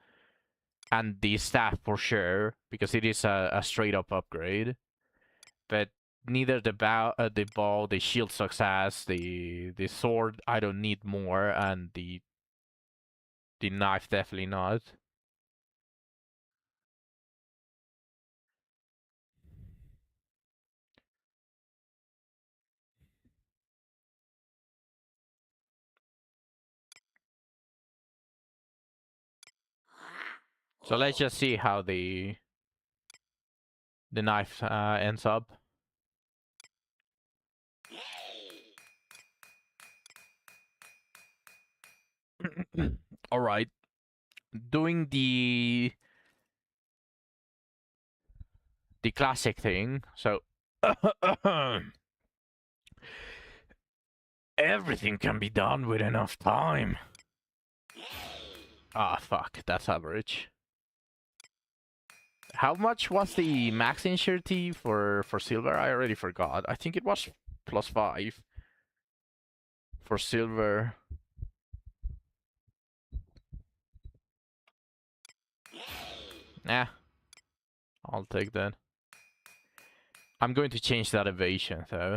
and the staff for sure because it is a straight up upgrade. But neither the bow, the shield success, the sword I don't need more, and the knife definitely not. So let's just see how the knife ends up. All right, doing the classic thing. So everything can be done with enough time. Ah, fuck, that's average. How much was the max insurity for silver? I already forgot. I think it was +5 for silver. Nah, I'll take that. I'm going to change that evasion though.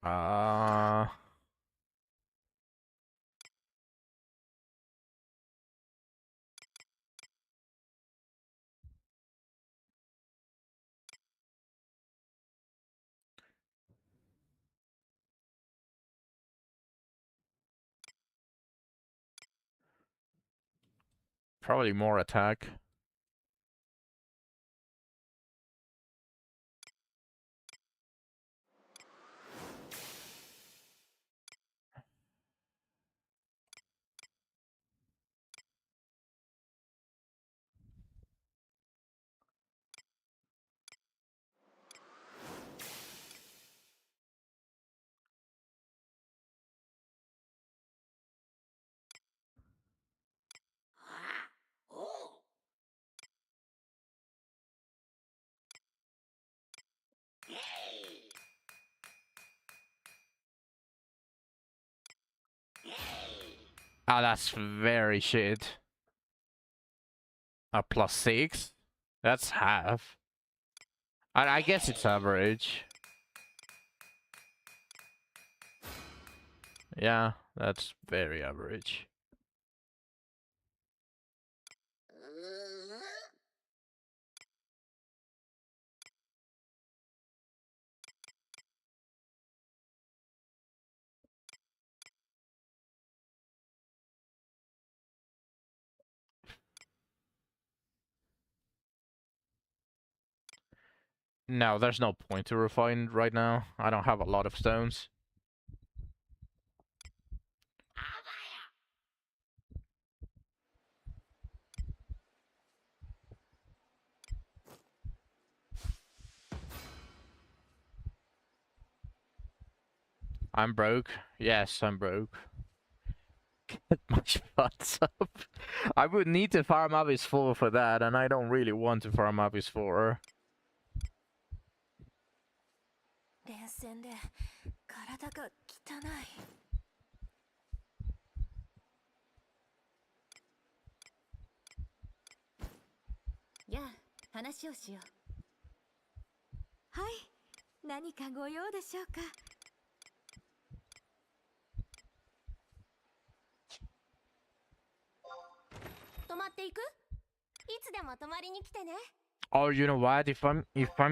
Uh Probably more attack. Oh, that's very shit. A +6? That's half. I guess it's average. Yeah, that's very average. No, there's no point to refine right now. I don't have a lot of stones. I'm broke. Yes, I'm broke. Get my spots up. I would need to farm up his 4 for that, and I don't really want to farm up his 4. 連戦で体が汚い。やあ、話をしよう。はい、何かご用でしょうか。泊まっていく？いつでも泊まりに来てね。 Oh, you know what? If I'm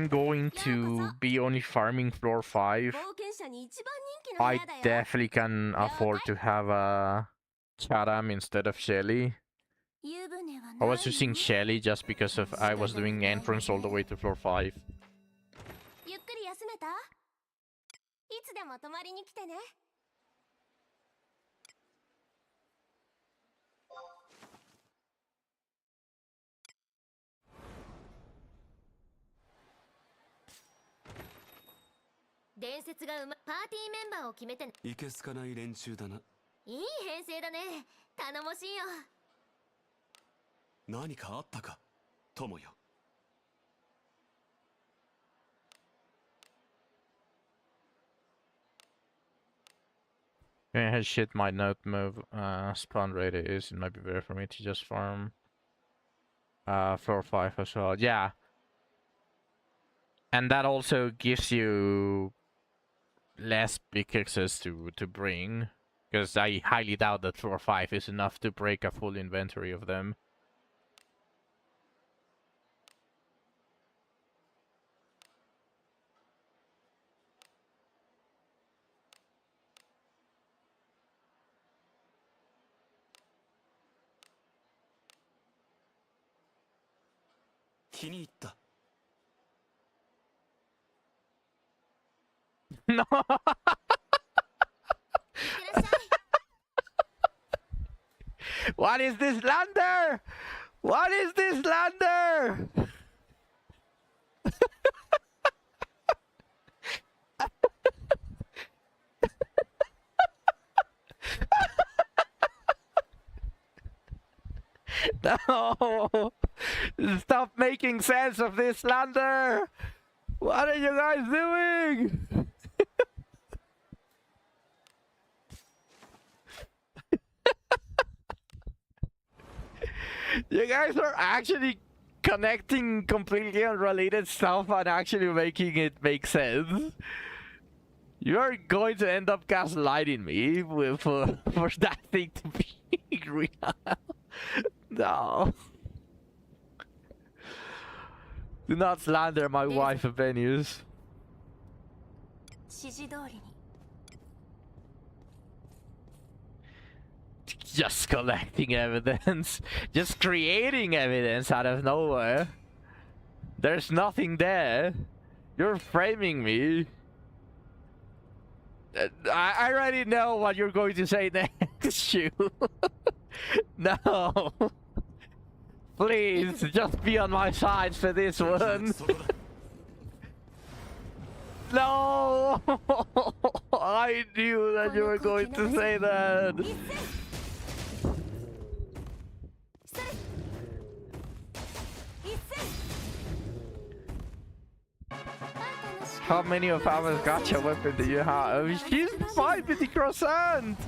going to be only farming floor 5, 冒険者に一番人気の部 I 屋だよ。 definitely can afford to have a Charam instead of Shelly. 湯船は I ない was using Shelly just because of I was doing entrance all the way to floor 5. ゆっくり休めた？いつでも泊まりに来てね。伝説がパーティーメンバーを決めてね。いけすかない連中だな。いい編成だね。頼もしいよ。何かあったか、友よ。His shit might not move spawn rate is. It might be better for me to just farm floor 5 as well. Yeah. And that also gives you less pickaxes to bring. Because I highly doubt that floor 5 is enough to break a full inventory of them. No! What is this lander? What is this lander? No! Stop making sense of this lander! What are you guys doing? You guys are actually connecting completely unrelated stuff and actually making it make sense. You're going to end up gaslighting me for that thing to be real. No. Do not slander my wife of venues. 指示通りに。 Just collecting evidence. Just creating evidence out of nowhere. There's nothing there. You're framing me. I already know what you're going to say next, you. No. Please, just be on my side for this one. No! I knew that you were going to say that. How many of our gacha weapon do you have? She's 5 with the croissant!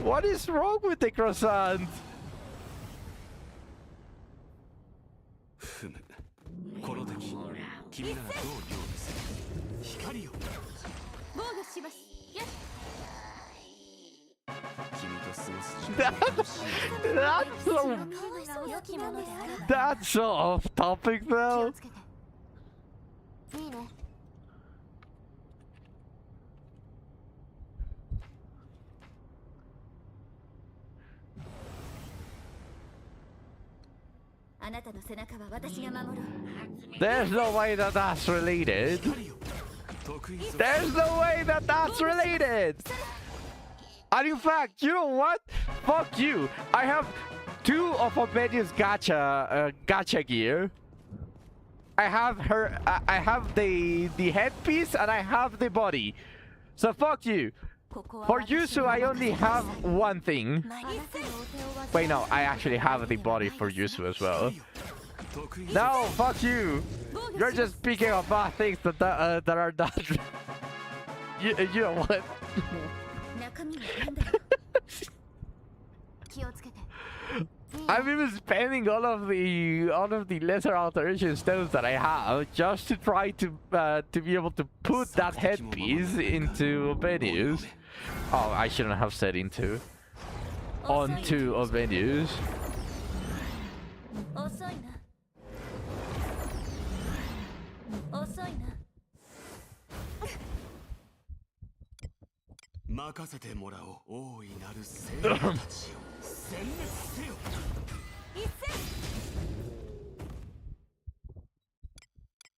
What is wrong with the croissant? ふむこの敵君ならどう料理する光よ防御しますやっ君と過ごす時間が楽しい 良きものであれば That's so off topic 気を though. つけていいねあなたの背中は私が守る There's no way that that's related. 光よ得意ぞ There's no way that that's related. And in fact, you know what? Fuck you. I have 2 of Obedience gacha gear. I have her. I have the headpiece and I have the body. So fuck you. ここは For Yusu, I only have one thing. あなたのお手をわず Wait, no, I actually have the body for Yusu as well. 得意ぞ No, fuck you. You're just picking up things that are not. You know what? 中身は何だろう気をつけて I'm even spending all of the lesser alteration stones that I have just to try to be able to put that headpiece into Obedius. Oh, I shouldn't have said into. Onto Obedius. 遅いな遅いな任せてもらおう大いなる精霊たちよ殲滅せよ一斉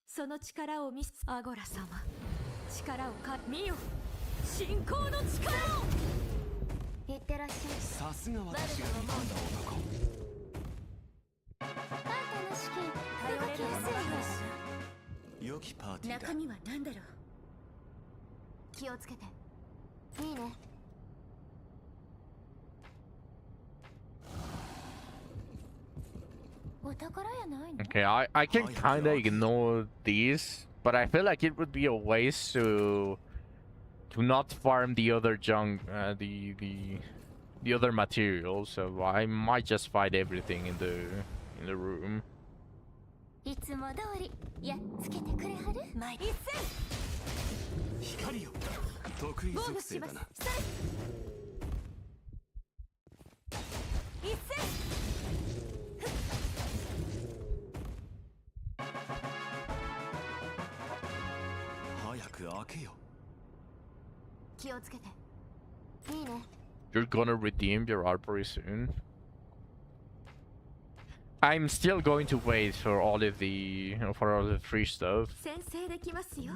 その力を見せアゴラ様力を見よ信仰の力をいってらっしゃいさすが私が見込んだ男あんたの資金頼れる良きパーティーだ中身は何だろう気をつけていいね Okay, I can kind of ignore these, but I feel like it would be a waste to not farm the other the other materials. So I might just fight everything in the room. いつも通りやっつけてくれはる参り光よ得意属性だな一斉早く開けよ気をつけていいね You're gonna redeem your armory soon. I'm still going to wait for all of the for all the free stuff. 先制できますよ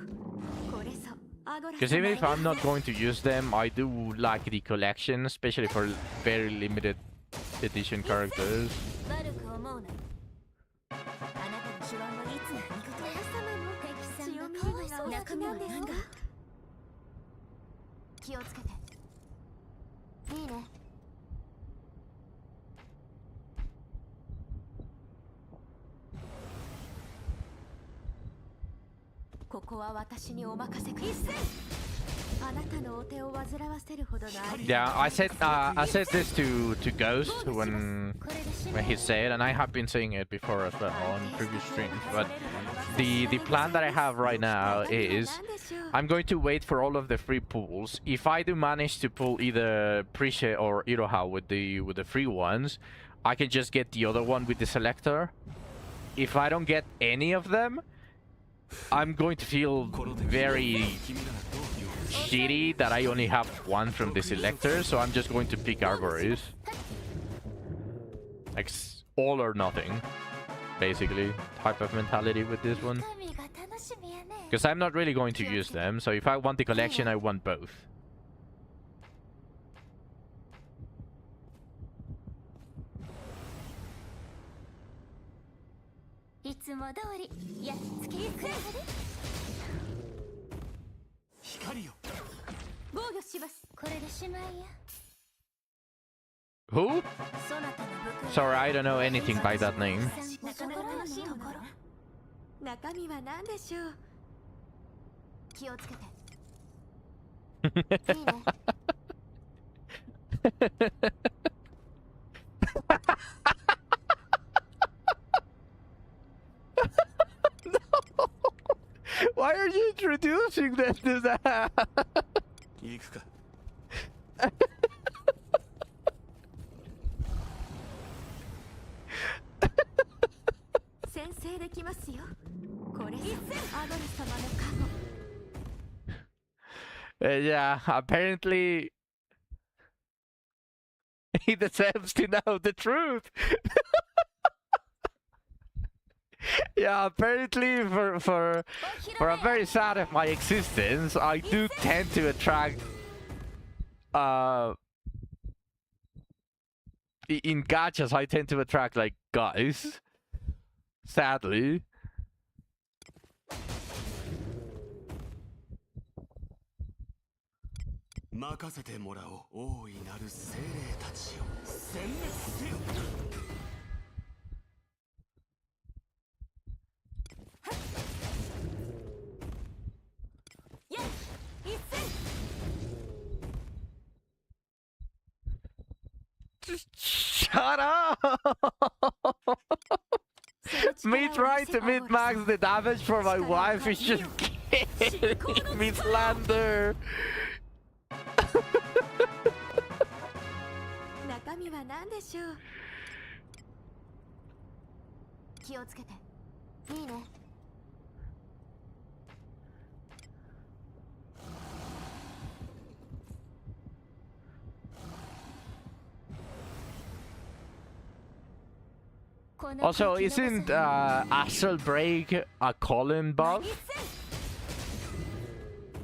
これぞアゴラ Because even if I'm not going to use them, I do like the collection, especially for very limited edition characters. 悪く思うなあなたの手腕はいつも見事敵さんがかわいそう中身は何だ気をつけていいねここは私にお任せくださいあなたのお手を煩わせるほどの愛 Yeah, I said this to Ghost when he said, and I have been saying it before as well on previous streams. But the plan that I have right now is I'm going to wait for all of the free pulls. If I do manage to pull either Prisha or Iroha with the free ones, I can just get the other one with the selector. If I don't get any of them, I'm going to feel very shitty that I only have one from the selector, so I'm just going to pick Arborees. Like all or nothing, basically, type of mentality with this one. Because I'm not really going to use them, so if I want the collection, I want both. Who? Sorry, I don't know anything by that name. 中身は何でしょう気をつけていいね Why are you introducing them to that? 行くか。先制できますよ。これさ、アドル様の加護。Yeah, apparently he deserves to know the truth. Yeah, apparently for a very side of my existence, I do tend to attract in gachas I tend to attract like guys. Sadly. 任せてもらおう。大いなる精霊たちよ。殲滅せよ。やい、一戦。 Shut up! Me trying to min-max the damage for my wife is just killing me slander. 中身は何でしょう。気をつけて。いいね。 Also, isn't Astral Break a column buff?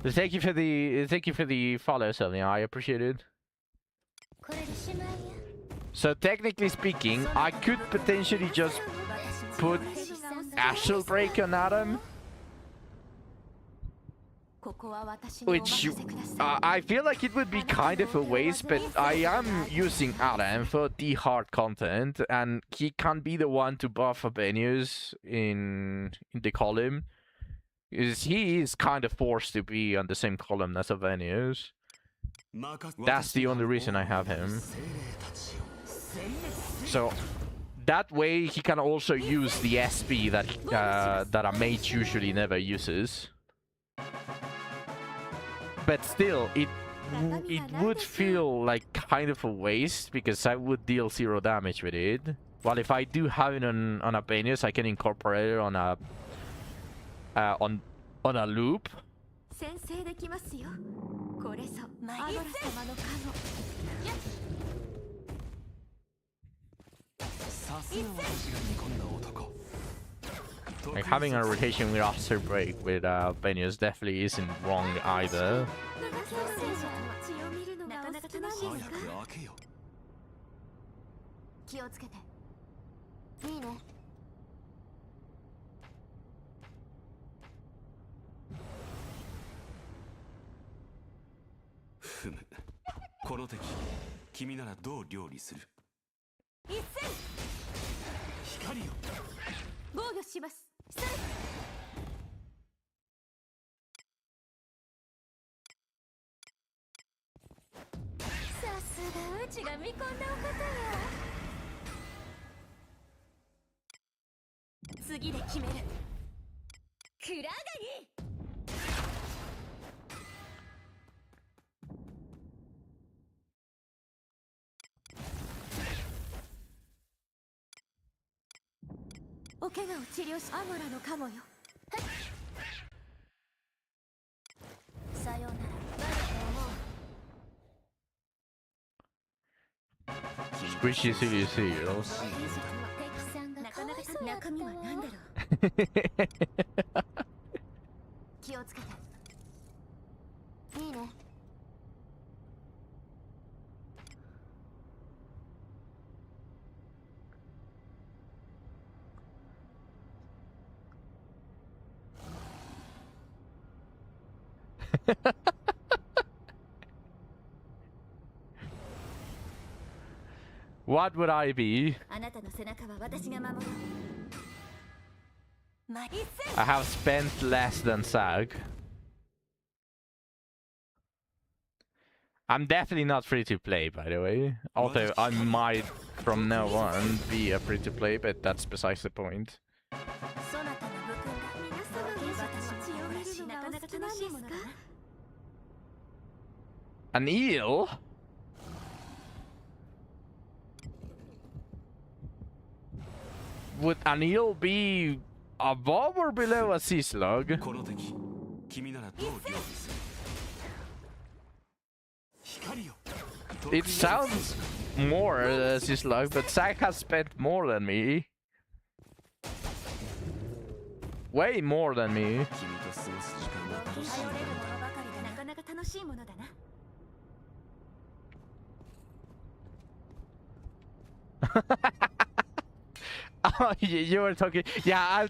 Thank you for the follow, Sylvia. I appreciate it. So technically speaking, I could potentially just put Astral Break on Adam, which I feel like it would be kind of a waste, but I am using Adam for the hard content, and he can't be the one to buff Abenius in the column, because he is kind of forced to be on the same column as Abenius. That's the only reason I have him. So that way he can also use the SP that that a mage usually never uses. But still, it would feel like kind of a waste because I would deal 0 damage with it. While if I do have it on Abenius, I can incorporate it on a loop. 先制できますよ。これぞアドラ様の加護。 さすが私が煮込んだ男。 Like having a rotation with Astral Break with Abenius definitely isn't wrong either. 早く開けよ。気をつけて。いいね。 ふむ。この敵、君ならどう料理する？一戦。光よ。防御します。さすがうちが見込んだお方や。次で決める。クラガニ。 お怪我を治療しアモラのカモよ。さようなら。Squishy CVC, you know? なかなか中身は何だろう。気をつけて。いいね。 What would I be? あなたの背中は私が守る。 I have spent less than Sag. I'm definitely not free to play, by the way. Although I might, from now on, be a free to play, but that's besides the point. そなたの武君が皆様の私を見るのがお好きなんですか An eel? Would an eel be above or below a sea slug? この敵君ならどう料理する光よ It sounds more a sea slug, but Zack has spent more than me. Way more than me. 君と過ごす時間が楽しい頼れるもんだのばかりでなかなか楽しいものだな Oh, you were talking. Yeah,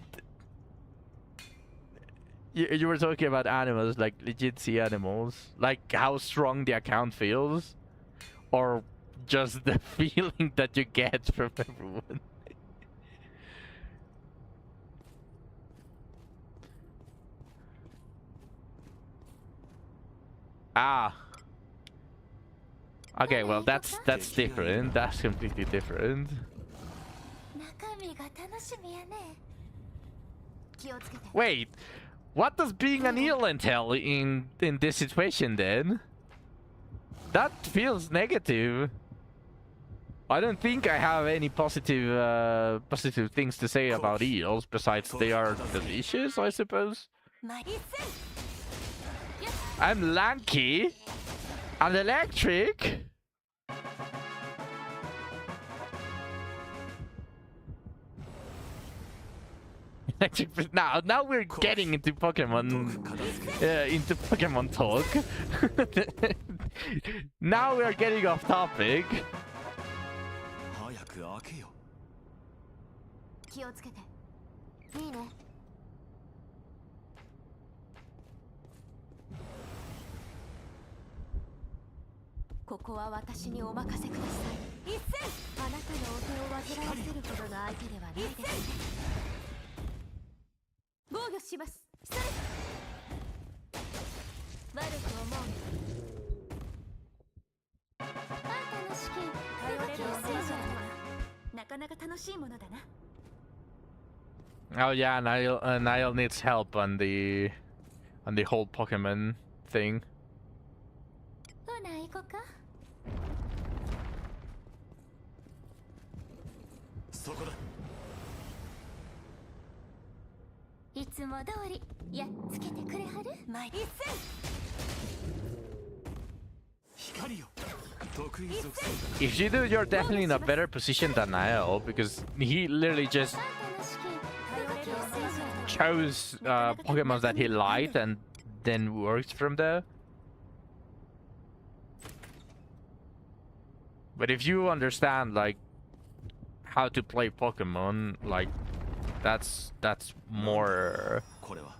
you were talking about animals, like legit sea animals, like how strong the account feels, or just the feeling that you get from everyone. Ah. Okay, well that's different. That's completely different. 中身が楽しみやね気をつけて Wait, what does being an eel entail in this situation then? That feels negative. I don't think I have any positive things to say about eels besides they are delicious, I suppose. まいっせ I'm lanky and electric. Now we're getting into Pokemon talk. Now we are getting off topic. 早く開けよ気をつけていいねここは私にお任せください一戦あなたのお手を煩わせるほどの相手ではないですね防御しますそれ悪く思うあんたの資金頼れるお戦士だなかなか楽しいものだな Oh yeah, Niall needs help on the whole Pokemon thing. ほな行こかそこだいつも通りやっつけてくれはるまい一戦光よ得意属性 If you do, you're definitely in a better position than Niall because he literally just あんたの資金頼れるお戦士だな chose Pokemon that he liked and then worked from there. But if you understand like how to play Pokemon, like that's more これは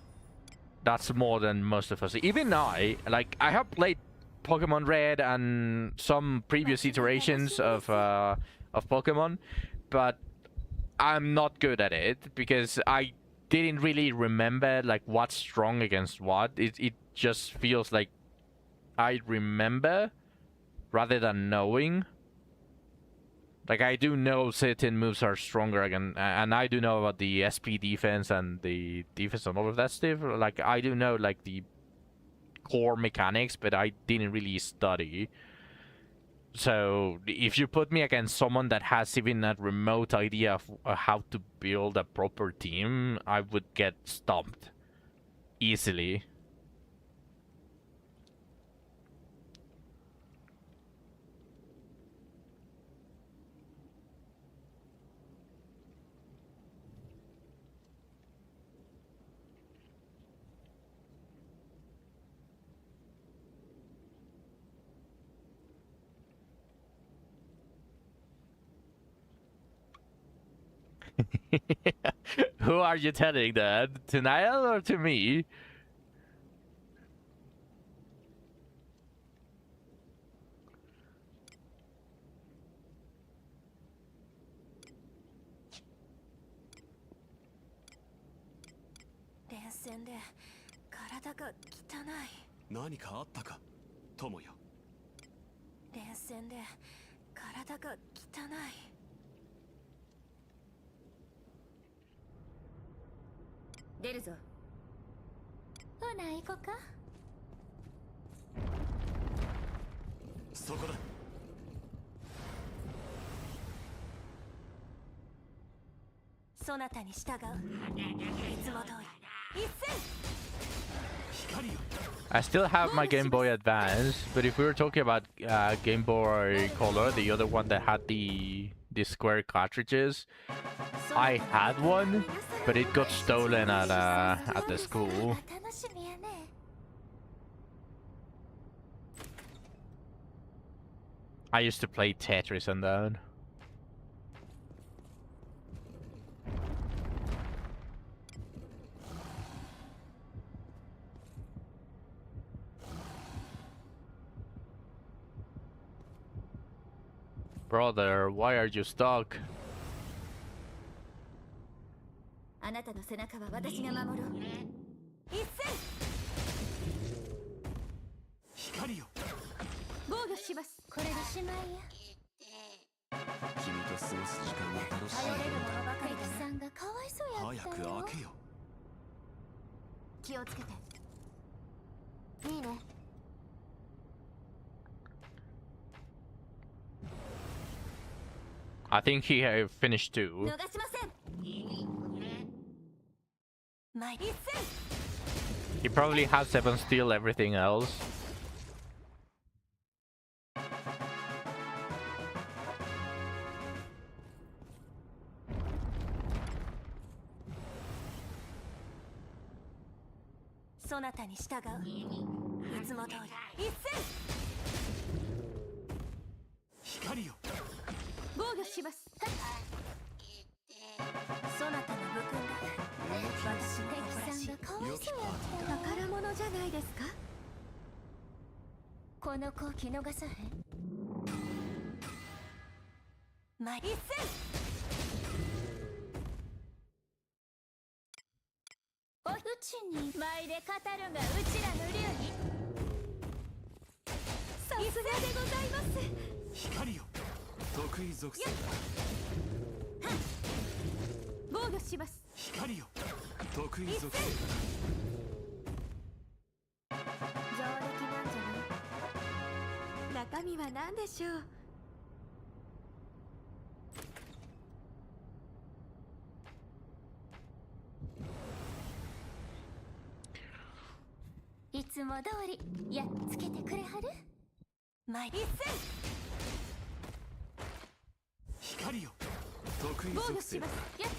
that's more than most of us. Even I have played Pokemon Red and some previous iterations of Pokemon, but I'm not good at it because I didn't really remember like what's strong against what. It just feels like I remember rather than knowing. Like I do know certain moves are stronger again, and I do know about the SP defense and the defense and all of that stuff. Like I do know like the core mechanics, but I didn't really study. So if you put me against someone that has even a remote idea of how to build a proper team, I would get stumped easily. Who are you telling that? To Niall or to me? 連戦で体が汚い。出るぞ。ほな行こか。そこだ。そなたに従う。いつも通り。一戦。光よ。 I still have my Game Boy Advance, but if we were talking about Game Boy Color, the other one that had the square cartridges, I had one, but it got stolen at the school. I used to play Tetris on that. Brother, why are you stuck? あなたの背中は私が守ろう。一戦。光よ。防御します。これでしまいや。君と過ごす時間が楽しい。頼れるものばかりだ。さんがかわいそうやったよ。早く開けよ。気をつけて。いいね。I think he finished too. 逃しません。一戦。 He probably has 7 steal everything else. そなたに従う。いつも通り。一戦。光よ。防御します。そなたの武君だ。私の敵さんがかわいそうやった。宝物じゃないですか。この好機逃さへん。一戦。うちに舞で語るがうちらの流儀。さすがでございます。光よ。得意属性だ。防御します。光よ。得意属性だ。上出来なんじゃない。中身は何でしょう。いつも通りやっつけてくれはる。前一戦。光よ。得意防御属性だ。します。やっ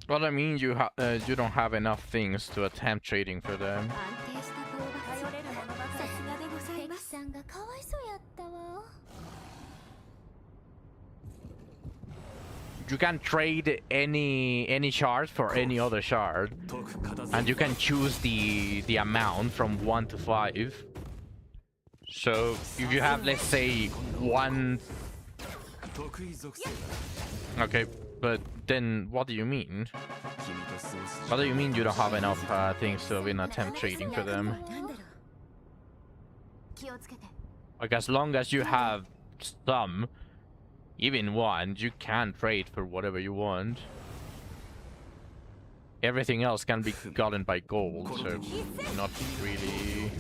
Well, I mean, you don't have enough things to attempt trading for them. 安定した討伐。頼れるものばかり。さすがでございます。敵さんがかわいそうやったわ。You can trade any shard for any other shard, 解く片付け。 and you can choose the amount from 1 to 5. So if you have, let's say, 1, 得意属性だ。 okay, but then what do you mean? 君と過ごす時 What 間 do you mean you don't have enough things to even attempt trading for them? なんだろう。気をつけて。 Like as long as you have some, even one, you can trade for whatever you want. Everything else can be gotten by gold, so not really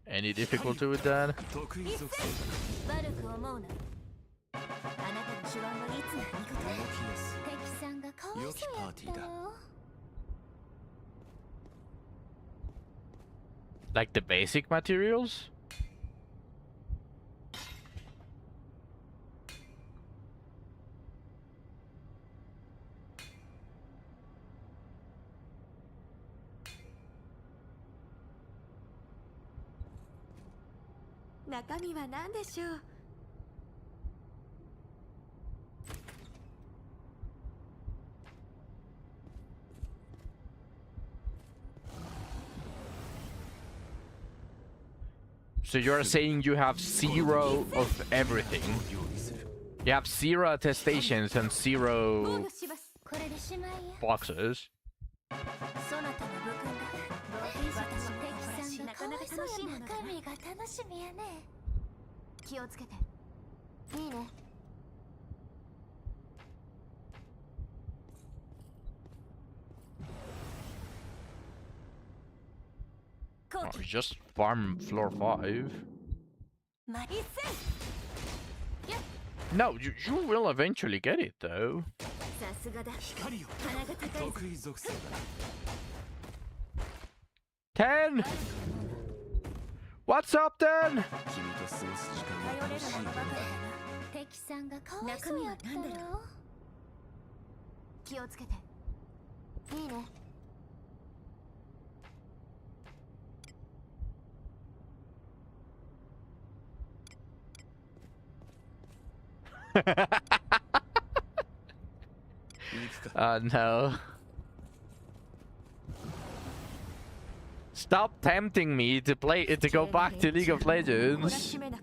any difficulty with that. 得意属性だ。悪く思うな。あなたの手腕はいつも見事。動きやすい。敵さんがかわいそうやったわ。 Like the basic materials?「中身は何でしょう。 So you're saying you have 0 of everything? 用意する。 You have 0 attestations and 防 0御します。これでしまいや。 boxes? そなたの武君だ。私の敵さんがかかなか楽しいものだな。中身が楽しみやね。気をつけて。いいね。Oh, just farm floor 5. No, you will eventually get it though. さすがだ。光よ鼻が高いぞ。得意属性だな 10! What's up then? 君と過ごす時間が楽しいものだ敵さんがかわいそうやったろ。気をつけて。いいね。No. Stop tempting me to go back to League of Legends. 遅いな。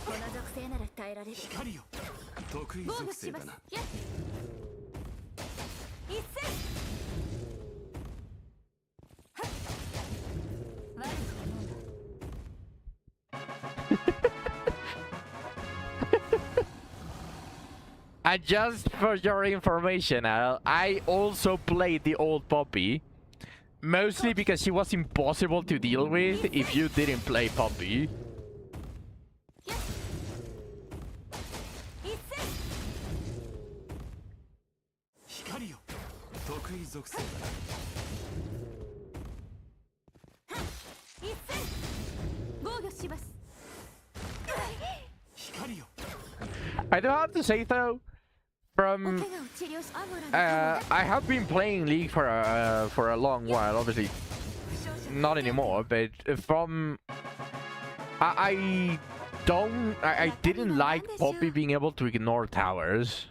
この属性なら耐えられる。光よ得意属性だな一戦。悪く思うな。And just for your information, Al, I also played the old Poppy. Mostly because she was impossible to deal with if you didn't play Poppy. 光よ得意属性だな一戦。防御します。光よ I do have to say though, from 怪我を治療し、アムラの I have been playing League for a long while. Obviously, not anymore. But from I didn't like Poppy being able to ignore towers.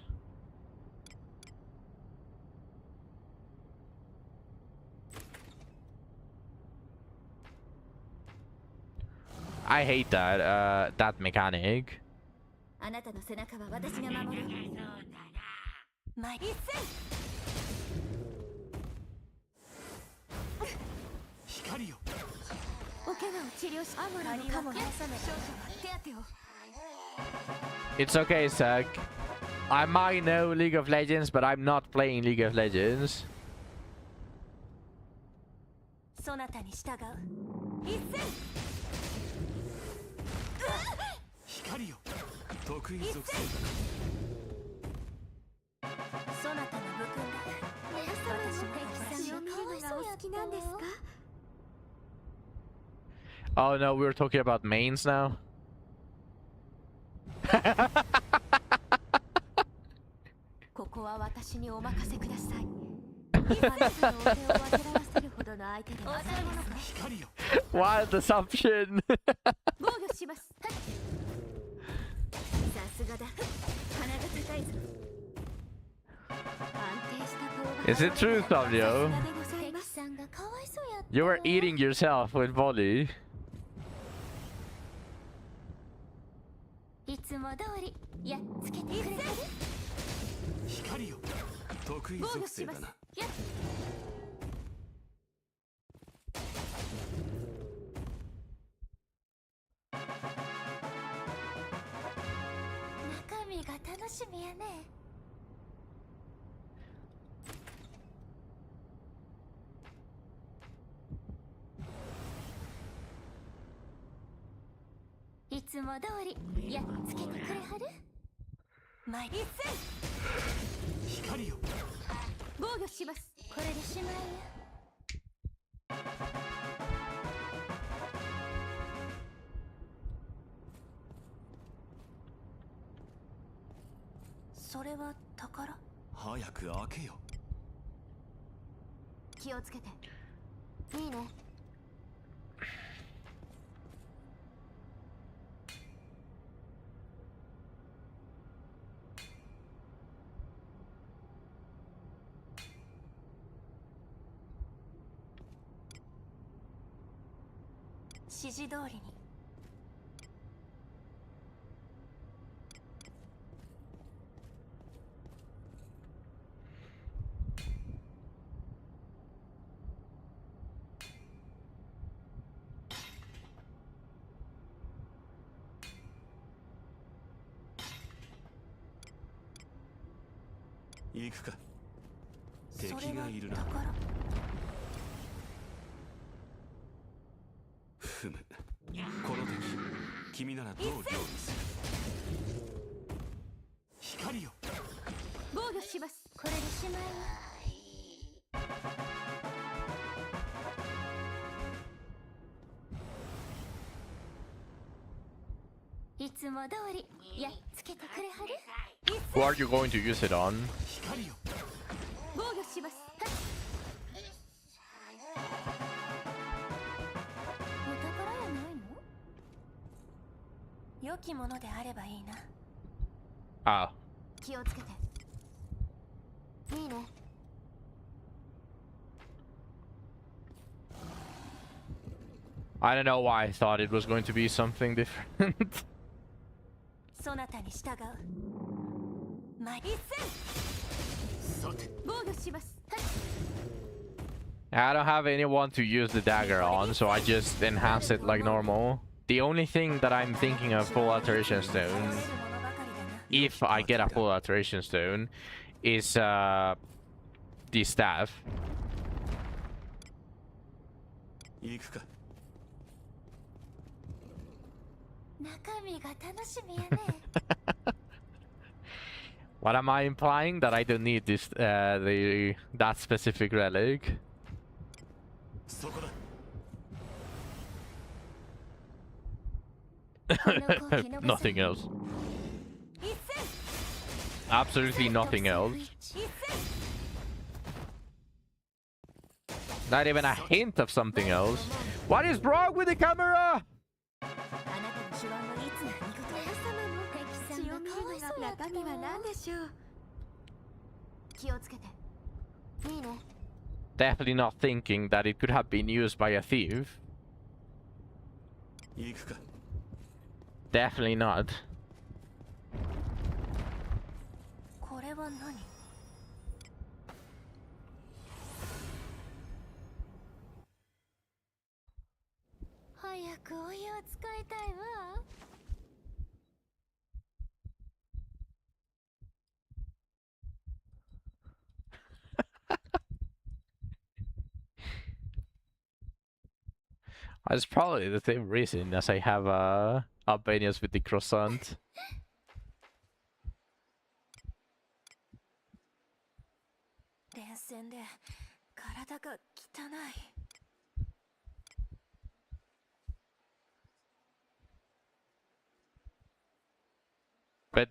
I hate that mechanic. あなたの背中は私が守る。まあ、一戦。光よお怪我を治療し、アムラのカモが少々手当てを。 It's okay, Zach. I might know League of Legends, but I'm not playing League of Legends. そなたに従う。一戦。光よ得意属性だなそなたの武君だ。私も敵さんを見るのがお好きなんですか？ Oh no, we're talking about mains now. ここは私にお任せください。今あなたのお手を煩わせるほどの相手ではないですね。光よ Wild assumption. 防御します。さすがだ。鼻が高いぞ。安定した。 Is it true, Samuel? 敵さんがかわいそうやった。 You were eating yourself with volley. いつも通りやっつけてくれてる。光よ得意防御属します。性だなやっ中身が楽しみやね。いつも通りやっつけてくれはる。まあ、一戦。光よ防御します。これでしまいや。それは宝。早く開けよ気をつけて。いいね。指示通りに。行くか。それ敵がいるな。の宝ふむ。この敵、君ならどう料理する？光よ。防御します。これでしまいよ。いつも通りやっつけてくれはる？ Who are you going to use it on? 光よ。防御します。お宝やないの？良きものであればいいな。 Ah. 気をつけて。いいね。 I don't know why I thought it was going to be something different. そなたに従う。ま、一戦。さて、防御します。 I don't have anyone to use the dagger on, so I just enhance it like normal. The only thing that I'm thinking of full alteration stone, if I get a full alteration stone, is the staff. 行くか。中身が楽しみやね。 What am I implying? That I don't need this that specific relic? そこだ。 Nothing else. 一戦。 Absolutely nothing else. 一戦。 Not even a hint of something else. What is wrong with the camera? あなたの手腕はいつ何事や様の敵さんがかわいそうやった中身は何でしょう。気をつけて。いいね。 Definitely not thinking that it could have been used by a thief. 行くか。 Definitely not. これは何？早くお湯を使いたいわ。 It's probably the same reason as I have Albanians with the croissant. 連戦で体が汚い。 But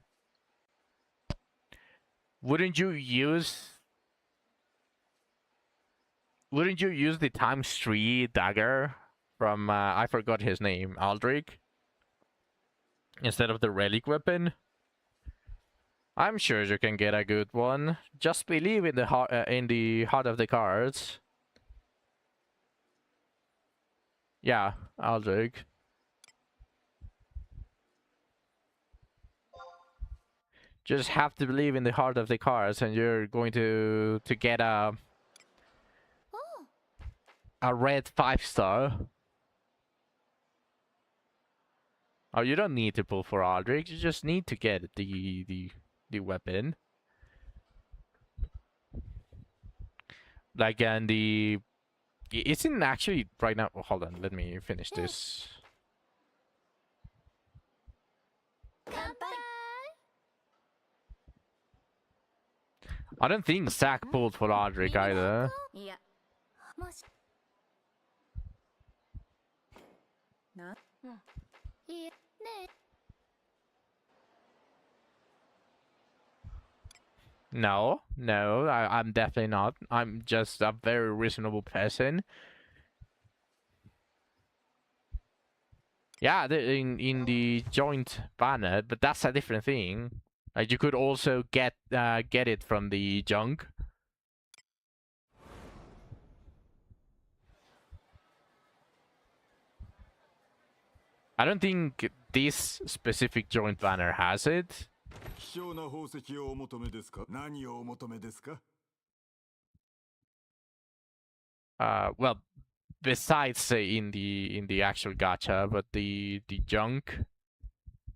wouldn't you use the ×3 dagger from I forgot his name, Aldrich, instead of the relic weapon? I'm sure you can get a good one. Just believe in the heart of the cards. Yeah, Aldrich. Just have to believe in the heart of the cards, and you're going to get a red 5-star. Oh, you don't need to pull for Aldrich. You just need to get the weapon. Like, and the... It's in actually right now... Oh, hold on, let me finish this. I don't think Zack pulled for Aldrich either. No, I'm definitely not. I'm just a very reasonable person. Yeah, in the joint banner, but that's a different thing. Like, you could also get it from the junk. I don't think this specific joint banner has it. 希少な宝石をお求めですか？何をお求めですか？ Well, besides in the actual gacha, but the junk,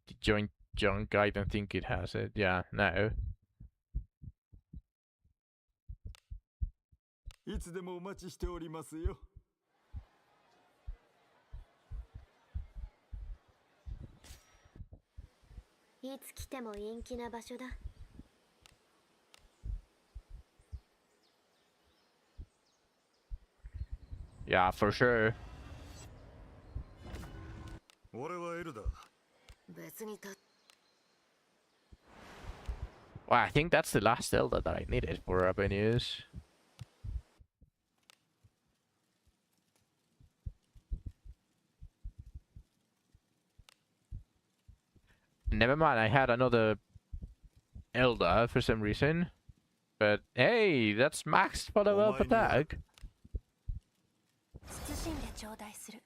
the joint junk, I don't think it has it. Yeah, no. いつでもお待ちしておりますよ。いつ来ても陰気な場所だ。Yeah, for sure. 俺はエルだ。別にた Well, I think that's the last Zelda that I needed for Urban News. Never mind, I had another Elder for some reason. But hey, that's maxed for the up attack. 慎んで頂戴する。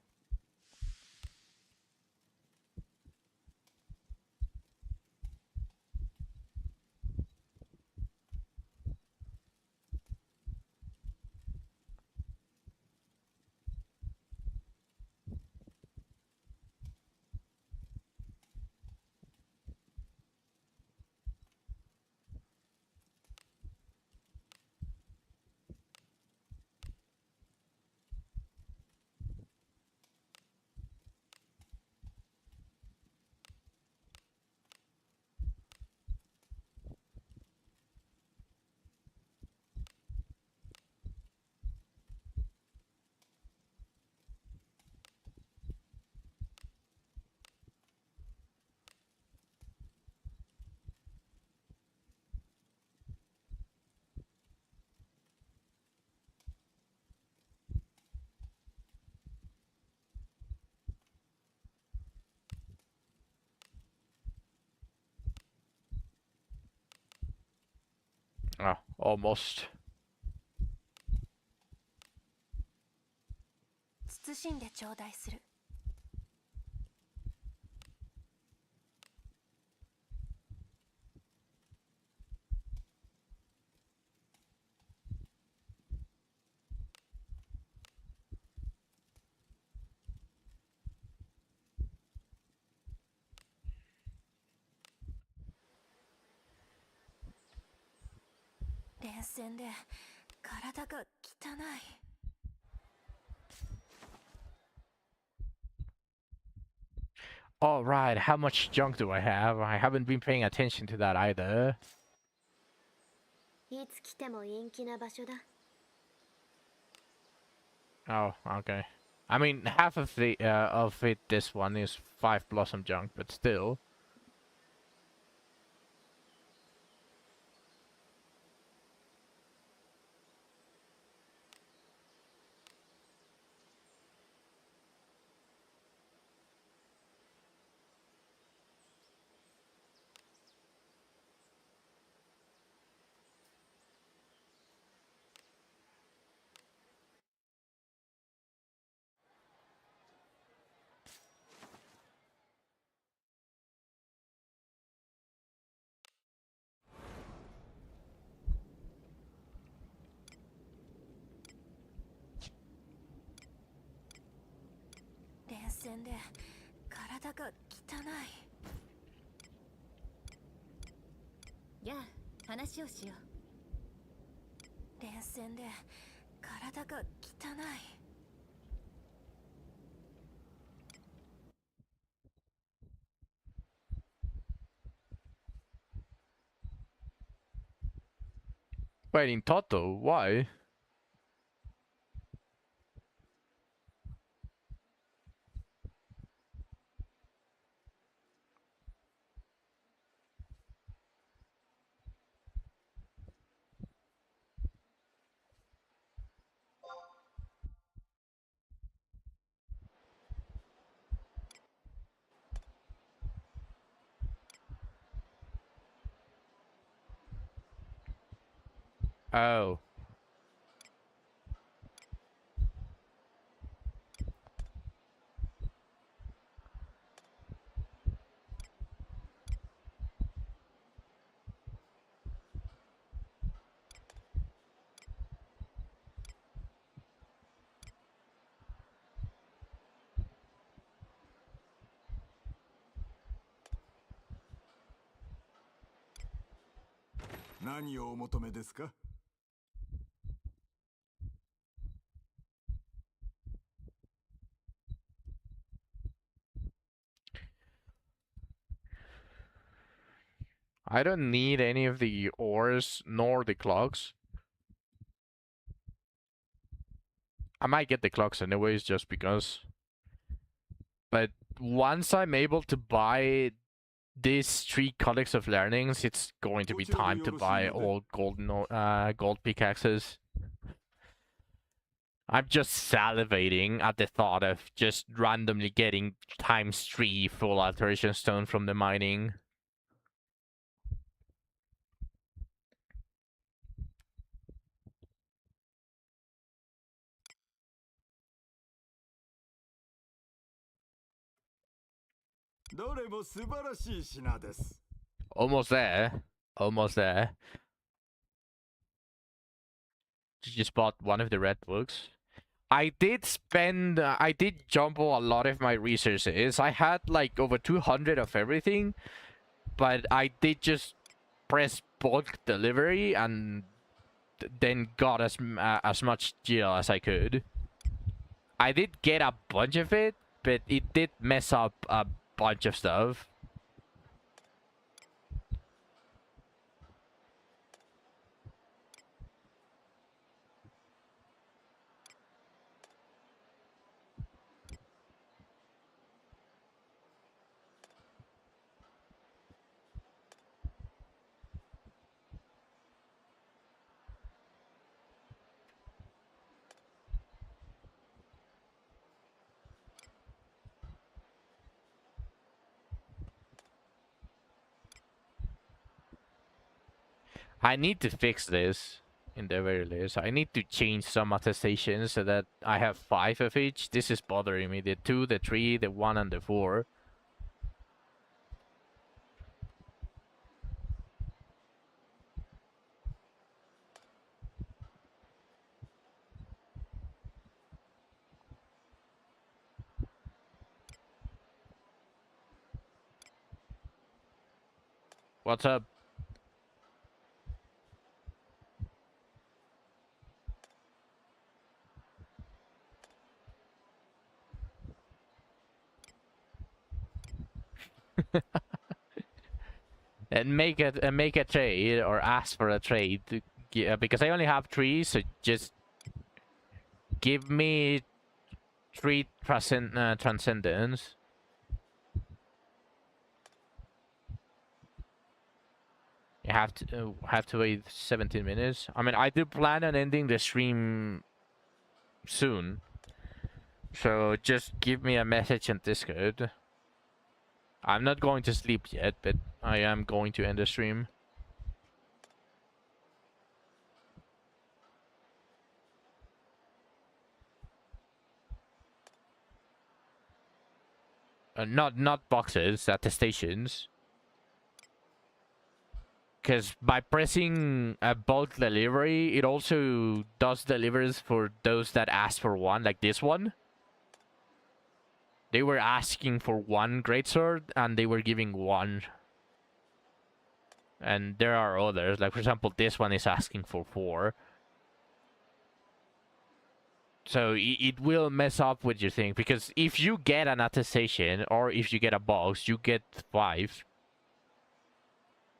Oh, almost. 慎んで頂戴する。連戦で体が汚い。Alright, how much junk do I have? I haven't been paying attention to that either. いつ来ても陰気な場所だ。Oh, okay. I mean, half of the of it, this one is 5 blossom junk, but still.「連戦で体が汚い」やあ、話をしよう。連戦で体が汚い。Wait, in Toto, why? Oh. What をお求めですか? I don't need any of the ores nor the clocks. I might get the clocks anyways just because. But once I'm able to buy these 3 Codex of Learnings, it's going to be time to buy all gold pickaxes. I'm just salivating at the thought of just randomly getting ×3 full alteration stone from the mining. Almost there. Almost there. You just bought one of the red books. I did jumble a lot of my resources. I had like over 200 of everything, but I did just press bulk delivery and then got as much gel as I could. I did get a bunch of it, but it did mess up a bunch of stuff. I need to fix this in the very least. I need to change some attestations so that I have 5 of each. This is bothering me. The 2, the 3, the 1, and the 4. What's up? And make a trade or ask for a trade to, because I only have 3, so just give me 3 transcendence. You have to wait 17 minutes. I mean, I do plan on ending the stream soon, so just give me a message on Discord. I'm not going to sleep yet, but I am going to end the stream. Not boxes, attestations. Because by pressing a bulk delivery, it also does delivers for those that ask for one, like this one. They were asking for 1 greatsword, and they were giving 1. And there are others, like for example, this one is asking for 4. So it will mess up with your thing, because if you get an attestation, or if you get a box, you get 5.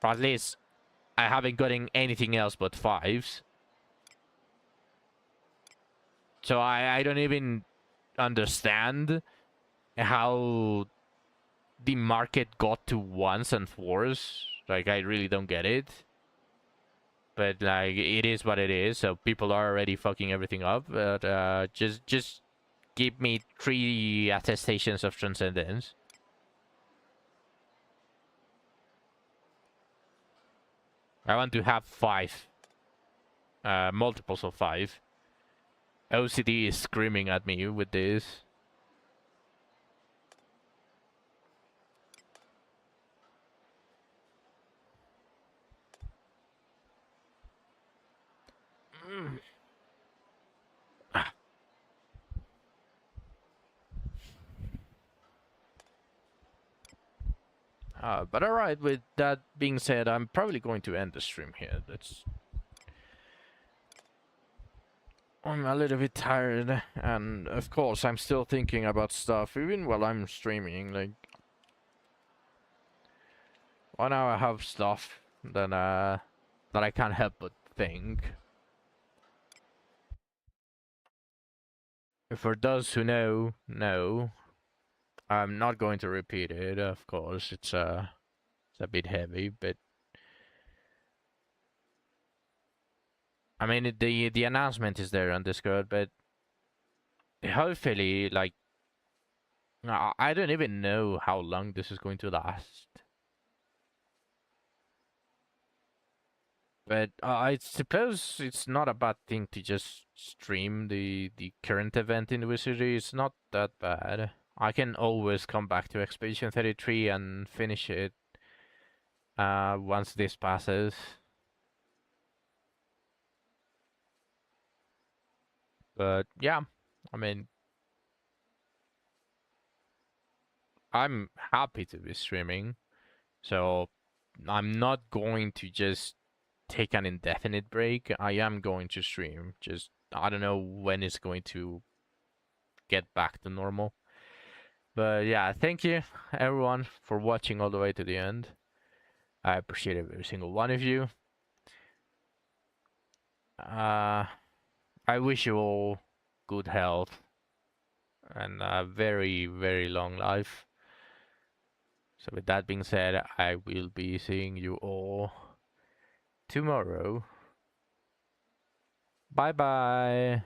Or at least, I haven't gotten anything else but 5s. So I don't even understand how the market got to 1s and 4s. Like, I really don't get it. But, like, it is what it is. So people are already fucking everything up. But just give me 3 attestations of transcendence. I want to have 5. Multiples of 5. OCD is screaming at me with this. But alright, with that being said, I'm probably going to end the stream here. I'm a little bit tired, and of course I'm still thinking about stuff, even while I'm streaming, like... Well, now I have stuff that I can't help but think. For those who know, I'm not going to repeat it. Of course, it's a bit heavy, but I mean the announcement is there on Discord, but hopefully, like, I don't even know how long this is going to last. But I suppose it's not a bad thing to just stream the current event in Wizardry. It's not that bad. I can always come back to Expedition 33 and finish it once this passes. But yeah, I mean, I'm happy to be streaming, so I'm not going to just take an indefinite break. I am going to stream. Just I don't know when it's going to get back to normal. But yeah, thank you everyone for watching all the way to the end. I appreciate every single one of you. I wish you all good health and a very, very long life. So with that being said, I will be seeing you all tomorrow. Bye bye.